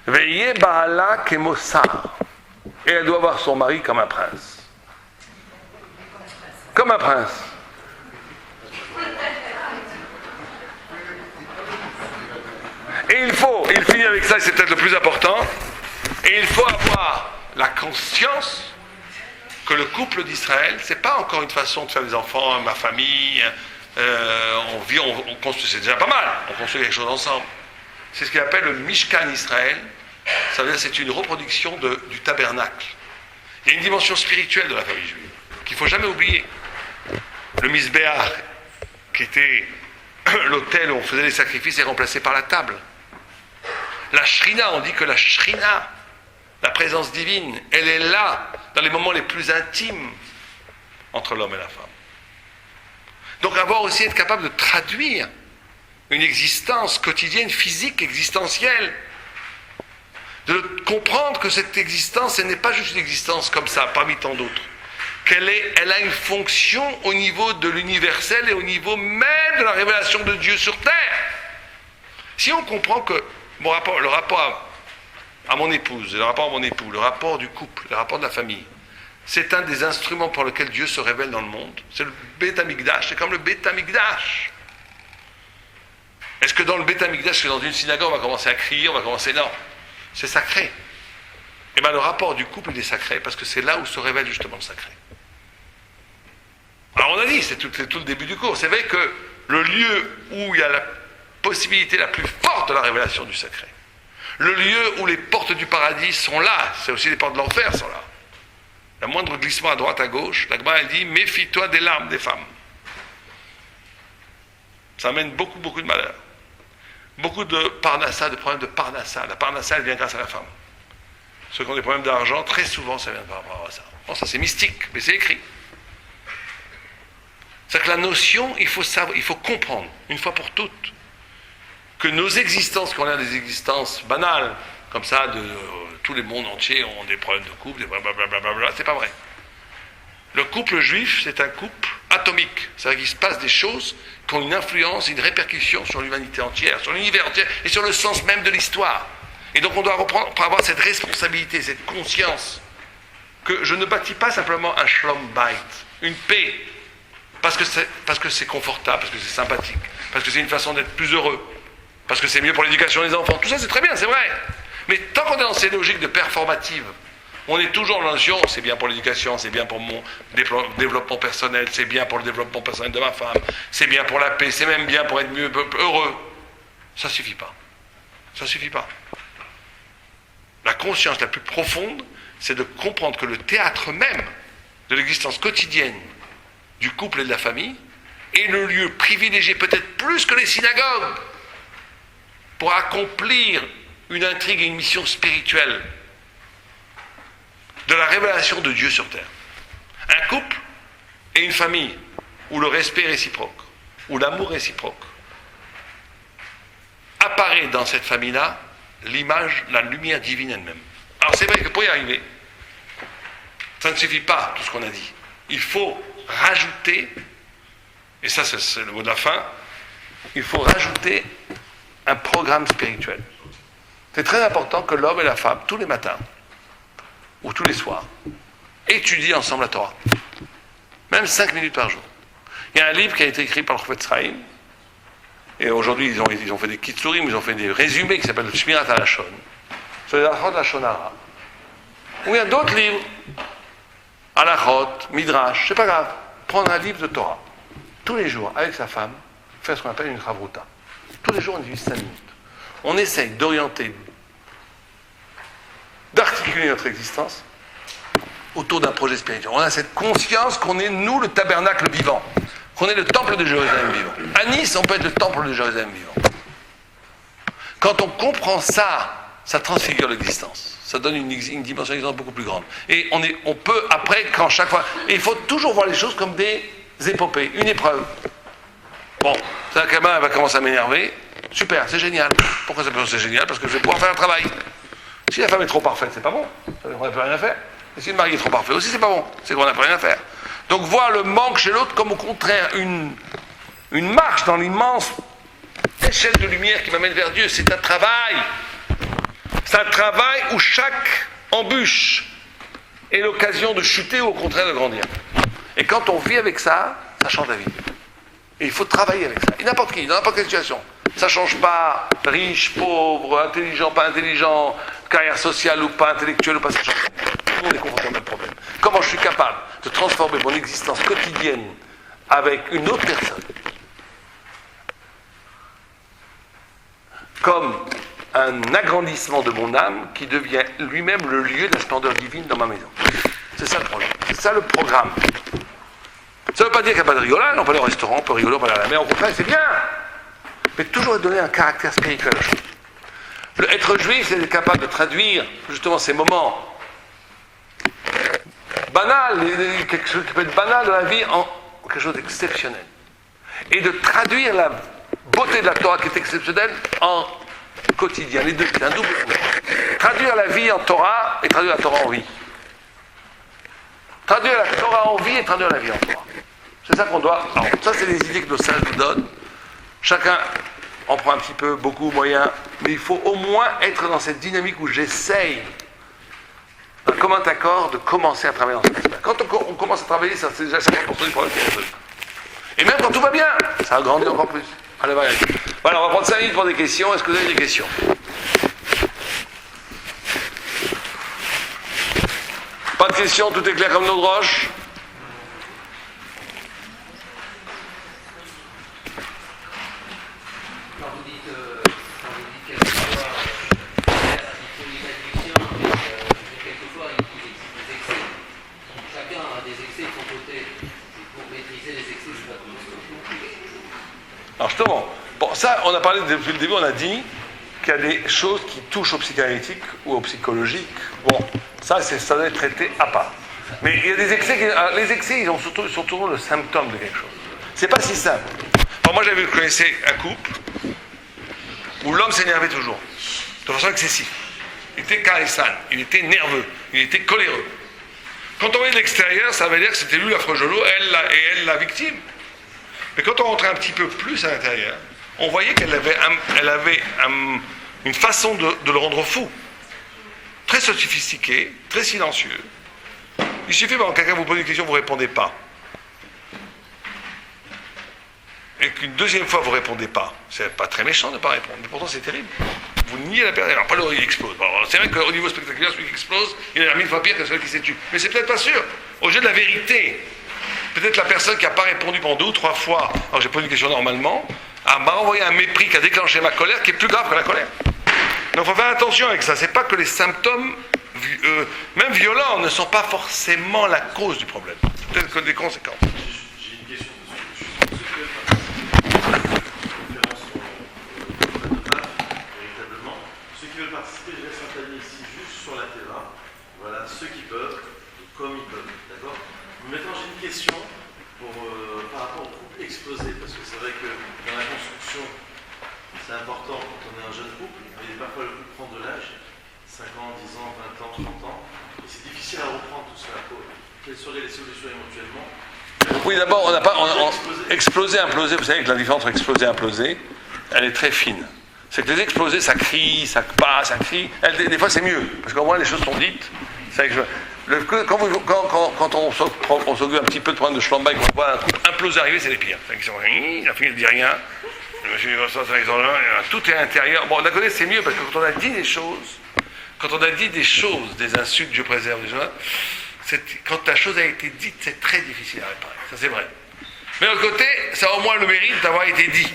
Veillez Baala Kemosar. Et elle doit voir son mari comme un prince. Comme un prince. Et il finit avec ça, et c'est peut-être le plus important, et il faut avoir la conscience que le couple d'Israël, c'est pas encore une façon de faire des enfants, ma famille, on vit, on construit, c'est déjà pas mal, on construit quelque chose ensemble. C'est ce qu'il appelle le Mishkan Israël, ça veut dire c'est une reproduction du tabernacle. Il y a une dimension spirituelle de la famille juive, qu'il ne faut jamais oublier. Le Misbéach, qui était l'autel où on faisait les sacrifices, est remplacé par la table. La Shrina, on dit que la Shrina, la présence divine, elle est là, dans les moments les plus intimes entre l'homme et la femme. Donc avoir aussi être capable de traduire une existence quotidienne, physique, existentielle, de comprendre que cette existence, elle n'est pas juste une existence comme ça, parmi tant d'autres. Elle a une fonction au niveau de l'universel et au niveau même de la révélation de Dieu sur terre. Si on comprend que le rapport à mon épouse, le rapport à mon époux, le rapport du couple, le rapport de la famille, c'est un des instruments par lesquels Dieu se révèle dans le monde. C'est le Beth Amikdash, c'est comme le Beth Amikdash. Est-ce que dans le Beth Amikdash, que dans une synagogue, on va commencer à crier, non, c'est sacré. Et bien le rapport du couple, il est sacré, parce que c'est là où se révèle justement le sacré. Alors on a dit, c'est tout le début du cours, c'est vrai que le lieu où il y a la possibilité la plus forte de la révélation du sacré, le lieu où les portes du paradis sont là, c'est aussi les portes de l'enfer sont là. La moindre glissement à droite, à gauche, la Gemara elle dit, méfie-toi des larmes des femmes. Ça amène beaucoup de malheur. Beaucoup de parnassa, de problèmes de parnassa. La parnassa, elle vient grâce à la femme. Ceux qui ont des problèmes d'argent, très souvent, ça vient par rapport à ça. Bon, ça c'est mystique, mais c'est écrit. C'est-à-dire que la notion, il faut comprendre, une fois pour toutes, que nos existences, qu'on a des existences banales, comme ça, tous les mondes entiers ont des problèmes de couple, des blablabla, c'est pas vrai. Le couple juif, c'est un couple atomique. C'est-à-dire qu'il se passe des choses qui ont une influence, une répercussion sur l'humanité entière, sur l'univers entier, et sur le sens même de l'histoire. Et donc on doit reprendre, pour avoir cette responsabilité, cette conscience, que je ne bâtis pas simplement un shlom bayit, une paix parce que c'est confortable, parce que c'est sympathique, parce que c'est une façon d'être plus heureux, parce que c'est mieux pour l'éducation des enfants. Tout ça, c'est très bien, c'est vrai. Mais tant qu'on est dans ces logiques de performative, on est toujours dans la notion, c'est bien pour l'éducation, c'est bien pour mon développement personnel, c'est bien pour le développement personnel de ma femme, c'est bien pour la paix, c'est même bien pour être mieux heureux. Ça ne suffit pas. Ça ne suffit pas. La conscience la plus profonde, c'est de comprendre que le théâtre même de l'existence quotidienne du couple et de la famille est le lieu privilégié, peut-être plus que les synagogues, pour accomplir une intrigue et une mission spirituelle de la révélation de Dieu sur terre. Un couple et une famille où le respect réciproque, où l'amour réciproque, apparaît dans cette famille-là l'image, la lumière divine elle-même. Alors c'est vrai que pour y arriver, ça ne suffit pas tout ce qu'on a dit. Il faut rajouter, et ça c'est le mot de la fin, il faut rajouter un programme spirituel. C'est très important que l'homme et la femme, tous les matins, ou tous les soirs, étudient ensemble la Torah. Même 5 minutes par jour. Il y a un livre qui a été écrit par le prophète Sraïm, et aujourd'hui ils ont fait des kitsurim, ils ont fait des résumés qui s'appellent Shmirat HaLashon, sur les halachot Lashon Hara. Ou il y a d'autres livres, halachot, midrash, c'est pas grave. Prendre un livre de Torah, tous les jours, avec sa femme, faire ce qu'on appelle une chavruta. Tous les jours, on divise 5 minutes. On essaye d'orienter, d'articuler notre existence autour d'un projet spirituel. On a cette conscience qu'on est, nous, le tabernacle vivant, qu'on est le temple de Jérusalem vivant. À Nice, on peut être le temple de Jérusalem vivant. Quand on comprend ça, ça transfigure l'existence. Ça donne une dimension d'existence beaucoup plus grande. Et on peut, après, quand chaque fois... Et il faut toujours voir les choses comme des épopées, une épreuve. Bon, ça, la main va commencer à m'énerver. Super, c'est génial. Pourquoi c'est génial? Parce que je vais pouvoir faire un travail. Si la femme est trop parfaite, c'est pas bon. Ça veut dire qu'on n'a plus rien à faire. Et si le mari est trop parfait aussi, c'est pas bon. C'est qu'on n'a plus rien à faire. Donc voir le manque chez l'autre comme au contraire une marche dans l'immense échelle de lumière qui m'amène vers Dieu. C'est un travail. C'est un travail où chaque embûche est l'occasion de chuter ou au contraire de grandir. Et quand on vit avec ça, ça change la vie. Et il faut travailler avec ça. Et n'importe qui, dans n'importe quelle situation. Ça ne change pas riche, pauvre, intelligent, pas intelligent, carrière sociale ou pas intellectuelle ou pas, ça change. Tout le monde est confronté au même problème. Comment je suis capable de transformer mon existence quotidienne avec une autre personne comme un agrandissement de mon âme qui devient lui-même le lieu de la splendeur divine dans ma maison. C'est ça le problème. C'est ça le programme. Ça ne veut pas dire qu'il n'y a pas de rigolade, on peut aller au restaurant, on peut rigoler, on peut aller à la mer, au contraire, c'est bien. Mais toujours donner un caractère spirituel à la chose. Le être juif, c'est être capable de traduire justement ces moments banals, quelque chose qui peut être banal de la vie, en quelque chose d'exceptionnel. Et de traduire la beauté de la Torah qui est exceptionnelle en quotidien. Les deux, c'est un double fond. Traduire la vie en Torah et traduire la Torah en vie. Traduire la Torah en vie et traduire la vie en Torah. C'est ça qu'on doit... Alors, ça, c'est les idées que nos sages nous donnent. Chacun en prend un petit peu, beaucoup, moyen, mais il faut au moins être dans cette dynamique où j'essaye, d'un commun accord, de commencer à travailler dans ce aspect. Quand on commence à travailler, ça, c'est déjà 50% du problème qui est résolu. Et même quand tout va bien, ça va grandir encore plus. Allez, allez. Voilà, on va prendre 5 minutes pour des questions. Est-ce que vous avez des questions? Pas de questions, tout est clair comme l'eau de roche. Alors justement, bon, ça, on a parlé depuis le début, on a dit qu'il y a des choses qui touchent au psychanalytique ou au psychologique. Bon, ça doit être traité à part. Mais il y a des excès, les excès, ils sont toujours le symptôme de quelque chose. C'est pas si simple. Alors moi, j'avais connu un couple où l'homme s'énervait toujours, de façon excessive. Il était caressant, il était nerveux, il était coléreux. Quand on voyait de l'extérieur, ça veut dire que c'était lui l'affreux jolo, elle la victime. Mais quand on rentrait un petit peu plus à l'intérieur, on voyait qu'elle avait une façon de le rendre fou. Très sophistiqué, très silencieux. Il suffit, quand quelqu'un vous pose une question, vous ne répondez pas. et qu'une deuxième fois vous ne répondez pas, c'est pas très méchant de ne pas répondre, mais pourtant c'est terrible. Vous niez la personne. Alors, pas l'autre, il explose. Alors, c'est vrai qu'au niveau spectaculaire, celui qui explose, il a l'air 1000 fois pire que celui qui s'est tué. Mais c'est peut-être pas sûr. Au jeu de la vérité, peut-être la personne qui n'a pas répondu pendant 2 ou 3 fois, alors j'ai posé une question normalement, m'a envoyé un mépris qui a déclenché ma colère, qui est plus grave que la colère. Donc il faut faire attention avec ça. C'est pas que les symptômes, même violents, ne sont pas forcément la cause du problème. Peut-être que des conséquences. J'ai une question dessus. Ceux qui veulent participer, je laisse un panier ici juste sur la terrain. Voilà, ceux qui peuvent, comme ils peuvent. D'accord? Maintenant, j'ai une question par rapport au couple explosé. Parce que c'est vrai que dans la construction, c'est important quand on est un jeune couple, mais parfois le couple prend de l'âge, 5 ans, 10 ans, 20 ans, 30 ans, et c'est difficile à reprendre tout cela. Quelles seraient les solutions éventuellement? Oui, d'abord, exploser, imploser, vous savez que la différence entre exploser et imploser, elle est très fine. C'est que les explosés, ça crie, ça passe, ça crie. Des fois, c'est mieux, parce qu'au moins les choses sont dites. Quand on s'occupe un petit peu de problème de schlambac, qu'on voit un couple imploser arriver, c'est les pires. La fille ne dit rien. Tout est à l'intérieur. Bon, d'un côté, c'est mieux, parce que quand on a dit des choses, des insultes, Dieu préserve, des choses, quand la chose a été dite, c'est très difficile à réparer. Ça, c'est vrai. Mais de l'autre côté, ça a au moins le mérite d'avoir été dit.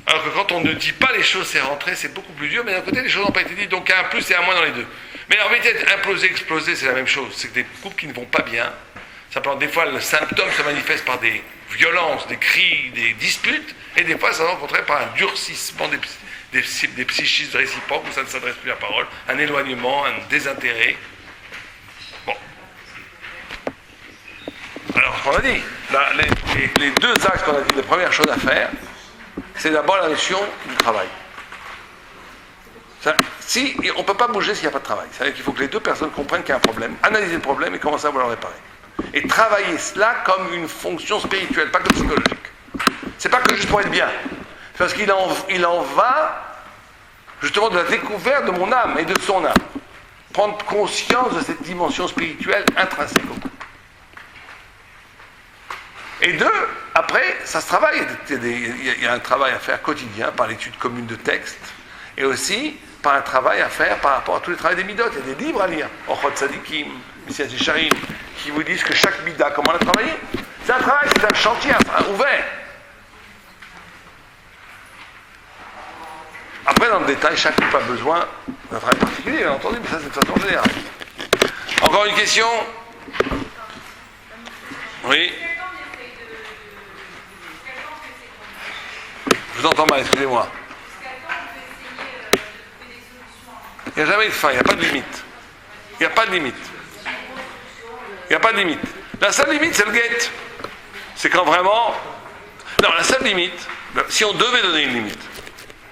Alors que quand on ne dit pas les choses, c'est rentré, c'est beaucoup plus dur, mais d'un côté, les choses n'ont pas été dites, donc il y a un plus et un moins dans les deux. Mais en réalité, imploser, exploser, c'est la même chose. C'est que des couples qui ne vont pas bien, simplement, des fois, le symptôme se manifeste par des violences, des cris, des disputes, et des fois, ça va au contraire par un durcissement des psychismes réciproques, où ça ne s'adresse plus à la parole, un éloignement, un désintérêt. Bon. Alors, on a dit, les 2 axes qu'on a dit, la première chose à faire, c'est d'abord la notion du travail. On ne peut pas bouger s'il n'y a pas de travail. C'est-à-dire qu'il faut que les 2 personnes comprennent qu'il y a un problème, analyser le problème et commencer à vouloir le réparer. Et travailler cela comme une fonction spirituelle, pas que psychologique. C'est pas que juste pour être bien. Parce qu'il en va justement de la découverte de mon âme et de son âme. Prendre conscience de cette dimension spirituelle intrinsèque au couple. Et 2, après, ça se travaille. Il y a un travail à faire quotidien par l'étude commune de textes, et aussi par un travail à faire par rapport à tous les travaux des midotes. Il y a des livres à lire, Ochot Tzadikim, Messias Yesharim, qui vous disent que chaque mida, comment la travailler. C'est un travail, c'est un chantier ouvert. Après, dans le détail, chaque couple a besoin d'un travail particulier, bien entendu, mais ça, c'est de façon générale. Encore une question? Oui? Je vous entends mal, excusez-moi. Il n'y a jamais de fin, il n'y a pas de limite. Il n'y a pas de limite. Il n'y a pas de limite. La seule limite, c'est le guet. C'est quand vraiment... Non, la seule limite, si on devait donner une limite,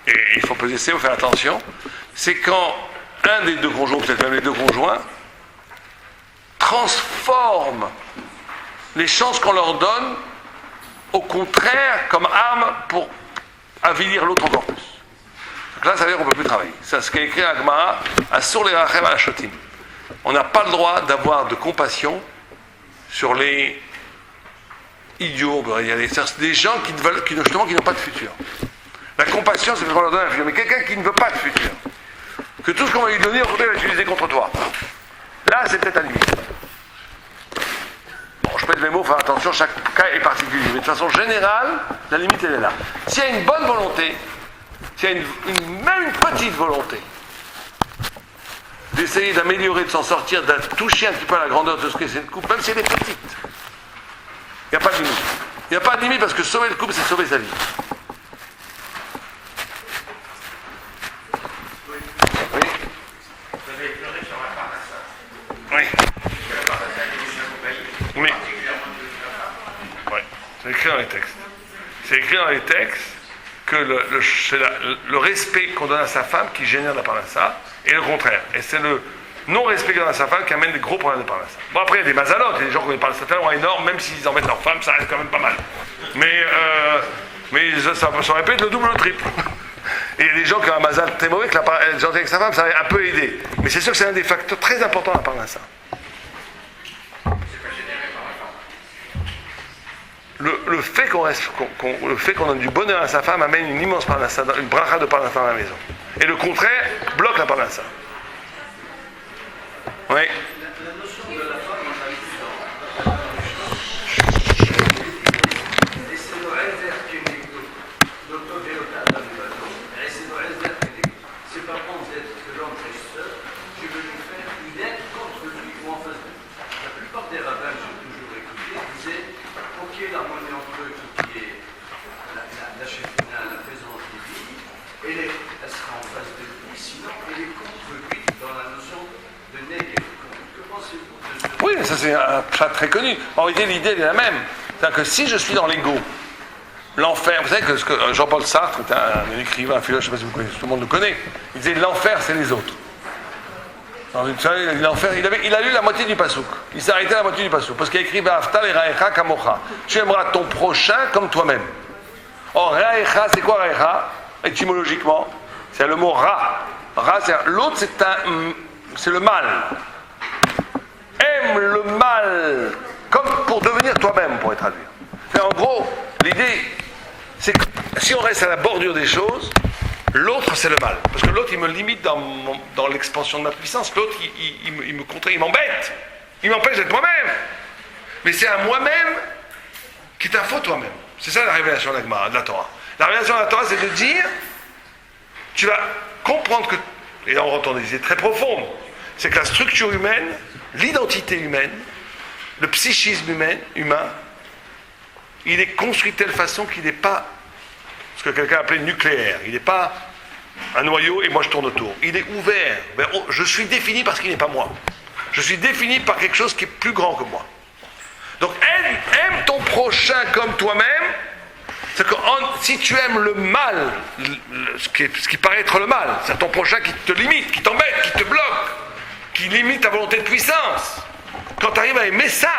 et il faut essayer de faire attention, c'est quand un des 2 conjoints, peut-être même les 2 conjoints, transforme les chances qu'on leur donne, au contraire, comme arme pour avilir l'autre encore plus. Donc là, ça veut dire qu'on ne peut plus travailler. C'est ce qu'a écrit Agmara, Asur les rachem à la shotim. On n'a pas le droit d'avoir de compassion sur les idiots, des gens qui n'ont pas de futur. La compassion, c'est ce qu'on leur donne un futur. Mais quelqu'un qui ne veut pas de futur, que tout ce qu'on va lui donner, on va l'utiliser contre toi. Là, c'est peut-être à limite. Bon, je pèse mes mots, faire attention, chaque cas est particulier. Mais de façon générale, la limite, elle est là. S'il y a une bonne volonté, s'il y a même une petite volonté, d'essayer d'améliorer, de s'en sortir, de toucher un petit peu à la grandeur de ce que c'est le couple, même si elle est petite, il n'y a pas de limite. Il n'y a pas de limite parce que sauver le couple, c'est sauver sa vie. Oui. Vous avez pleuré sur la parnassa. Oui. La parnassa est une Oui. particulièrement Oui. C'est écrit dans les textes. C'est écrit dans les textes que c'est le respect qu'on donne à sa femme qui génère de la parnassa, et le contraire. Et c'est le non-respect qu'on donne à sa femme qui amène des gros problèmes de parnassa. Bon, après, il y a des mazalotes, il y a des gens qui ont des parnassa tellement énormes, même s'ils embêtent leur femme, ça reste quand même pas mal. Mais ça aurait pu être le double ou le triple. Et il y a des gens qui ont un mazal très mauvais, que être gentil avec sa femme, ça aurait un peu aidé. Mais c'est sûr que c'est un des facteurs très importants à la parnassa. le fait qu'on donne du bonheur à sa femme amène une immense parnassa, une bracha de parnassa dans la maison. Et le contraire bloque la parnassa. Oui. La notion de la femme, on a vu c'est pas bon d'être que l'homme est seul, je veux lui faire une aide contre lui ou en face de lui. La plupart des rabbins que j'ai toujours écoutés disaient ok, l'harmonie entre eux qui est la Shekhina, la présence divine, elle sera en face de lui, sinon elle est contre lui dans la notion de Negev. Que pensez-vous de ce... Oui, ça c'est un chat très connu. En réalité, l'idée est la même. C'est-à-dire que si je suis dans l'ego, l'enfer, vous savez que Jean-Paul Sartre est un écrivain, un philosophe, je ne sais pas si vous connaissez, tout le monde le connaît, il disait l'enfer c'est les autres. Alors, vous savez, l'enfer, il a lu la moitié du pasouk. Il s'est arrêté à la moitié du pasouk. Parce qu'il a écrit Ba'afta l'eraecha kamocha. Tu aimeras ton prochain comme toi-même. Or, raecha, c'est quoi raecha? Étymologiquement, c'est le mot ra. Ra, c'est l'autre, c'est le mal. Aime le mal comme pour devenir toi-même, pour être traduire. Et en gros, l'idée, c'est que si on reste à la bordure des choses, l'autre c'est le mal. Parce que l'autre il me limite dans l'expansion de ma puissance. L'autre il me contraint, il m'embête. Il m'empêche d'être moi-même. Mais c'est à moi-même qui est un faux toi-même. C'est ça la révélation de la Torah. La révélation de la Torah, c'est de dire, tu vas comprendre que, et là on entend des idées très profondes, c'est que la structure humaine, l'identité humaine, le psychisme humain, il est construit de telle façon qu'il n'est pas ce que quelqu'un appelait nucléaire. Il n'est pas un noyau et moi je tourne autour. Il est ouvert. Je suis défini par ce qui n'est pas moi. Je suis défini par quelque chose qui est plus grand que moi. Donc aime ton prochain comme toi-même. C'est que si tu aimes le mal, ce qui paraît être le mal, c'est ton prochain qui te limite, qui t'embête, qui te bloque, qui limite ta volonté de puissance. Quand tu arrives à aimer ça,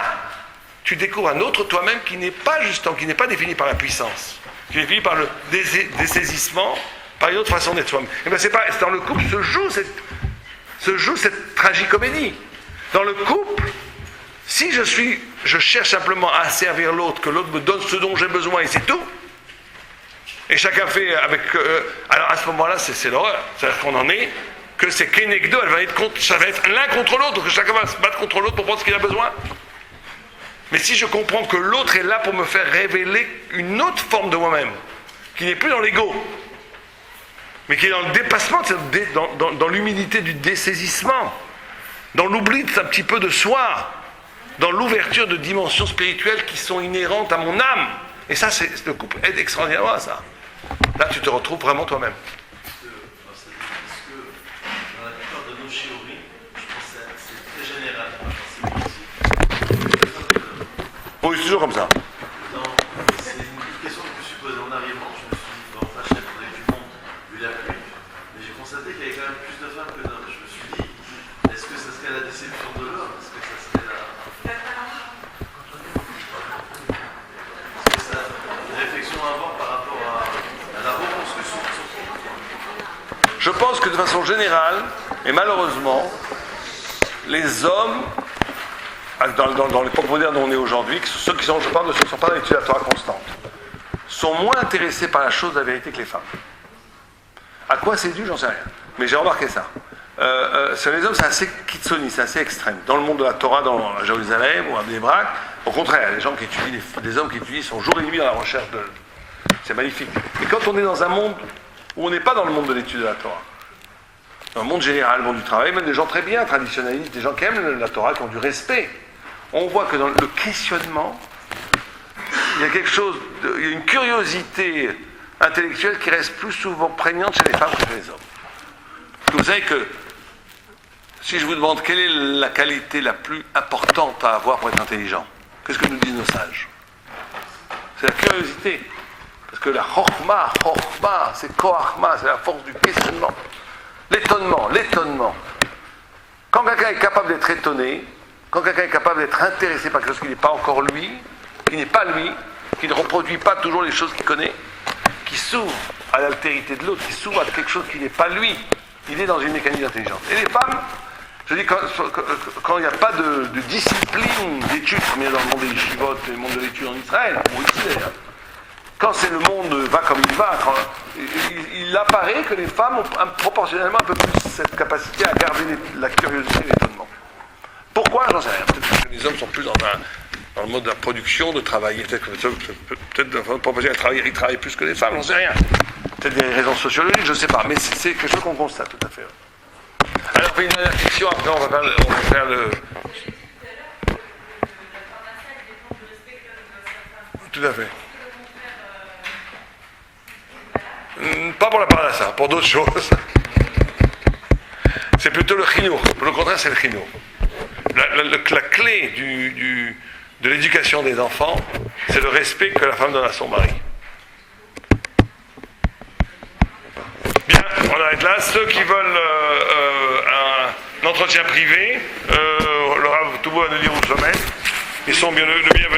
tu découvres un autre toi-même qui n'est pas justement, qui n'est pas défini par la puissance, qui est défini par le dessaisissement, par une autre façon d'être soi-même. Et bien c'est dans le couple se joue cette tragicomédie. Dans le couple, si je cherche simplement à servir l'autre, que l'autre me donne ce dont j'ai besoin et c'est tout, et chacun fait avec... alors à ce moment-là, c'est l'horreur. C'est-à-dire qu'on en est, que c'est Kenegdo, ça va être l'un contre l'autre, que chacun va se battre contre l'autre pour prendre ce qu'il a besoin. Mais si je comprends que l'autre est là pour me faire révéler une autre forme de moi-même, qui n'est plus dans l'ego, mais qui est dans le dépassement, dans l'humilité du dessaisissement, dans l'oubli un petit peu de soi, dans l'ouverture de dimensions spirituelles qui sont inhérentes à mon âme. Et ça, le couple aide extraordinairement à ça. Là, tu te retrouves vraiment toi-même. Parce que dans la plupart de nos théories, je pense que c'est très général. Oui, c'est toujours comme ça. C'est une question que je me suis posée en arrivant. Je me suis dit, bon, la chef avec du monde, vu la pluie. Mais j'ai constaté qu'il y avait quand même plus de femmes que d'hommes. Je me suis dit, est-ce que ça serait la déception de l'homme? Est-ce que ça serait la... Est-ce que ça une réflexion à avoir par rapport à la reconstruction de son couple? Je pense que de façon générale, et malheureusement, les hommes, dans l'époque moderne où on est aujourd'hui, ceux qui sont, je parle de ceux qui ne sont pas dans l'étude de la Torah constante, sont moins intéressés par la chose de la vérité que les femmes. À quoi c'est dû, j'en sais rien. Mais j'ai remarqué ça. Sur les hommes, c'est assez kitsoni, c'est assez extrême. Dans le monde de la Torah, à Jérusalem ou à Bnei Brak, au contraire, les gens qui étudient, des hommes qui étudient sont jour et nuit dans la recherche de... C'est magnifique. Et quand on est dans un monde où on n'est pas dans le monde de l'étude de la Torah, dans le monde général, le monde du travail, même des gens très bien traditionnalistes, des gens qui aiment la Torah, qui ont du respect, on voit que dans le questionnement, il y a il y a une curiosité intellectuelle qui reste plus souvent prégnante chez les femmes que chez les hommes. Parce que vous savez que si je vous demande quelle est la qualité la plus importante à avoir pour être intelligent, qu'est-ce que nous disent nos sages? C'est la curiosité. Parce que la chokhma, c'est koachma, c'est la force du questionnement. L'étonnement. Quand quelqu'un est capable d'être étonné, quand quelqu'un est capable d'être intéressé par quelque chose qui n'est pas encore lui, qui n'est pas lui, qui ne reproduit pas toujours les choses qu'il connaît, qui s'ouvre à l'altérité de l'autre, qui s'ouvre à quelque chose qui n'est pas lui, il est dans une mécanique d'intelligence. Et les femmes, Je dis, quand il n'y a pas de discipline d'études, comme il y a dans le monde des yeshivot, le monde de l'étude en Israël, ou ici d'ailleurs, quand c'est le monde va comme il va, il apparaît que les femmes ont proportionnellement un peu plus cette capacité à garder la curiosité et l'étonnement. Pourquoi? J'en sais rien. Peut-être que les hommes sont plus dans le mode de la production, de travailler. Peut-être ils travaillent plus que les femmes, j'en sais rien. Peut-être des raisons sociologiques, je ne sais pas. Mais c'est quelque chose qu'on constate tout à fait. Alors, une dernière question, après on va faire le... Tout à fait. Pas pour la parnassa, pour d'autres choses. C'est plutôt le chinour. Pour le contraire, c'est le chinour. La clé de l'éducation des enfants, c'est le respect que la femme donne à son mari. Bien, on arrête là. Ceux qui veulent un entretien privé, le Rav Toubo va nous dire où se mettre. Ils sont le bienvenus.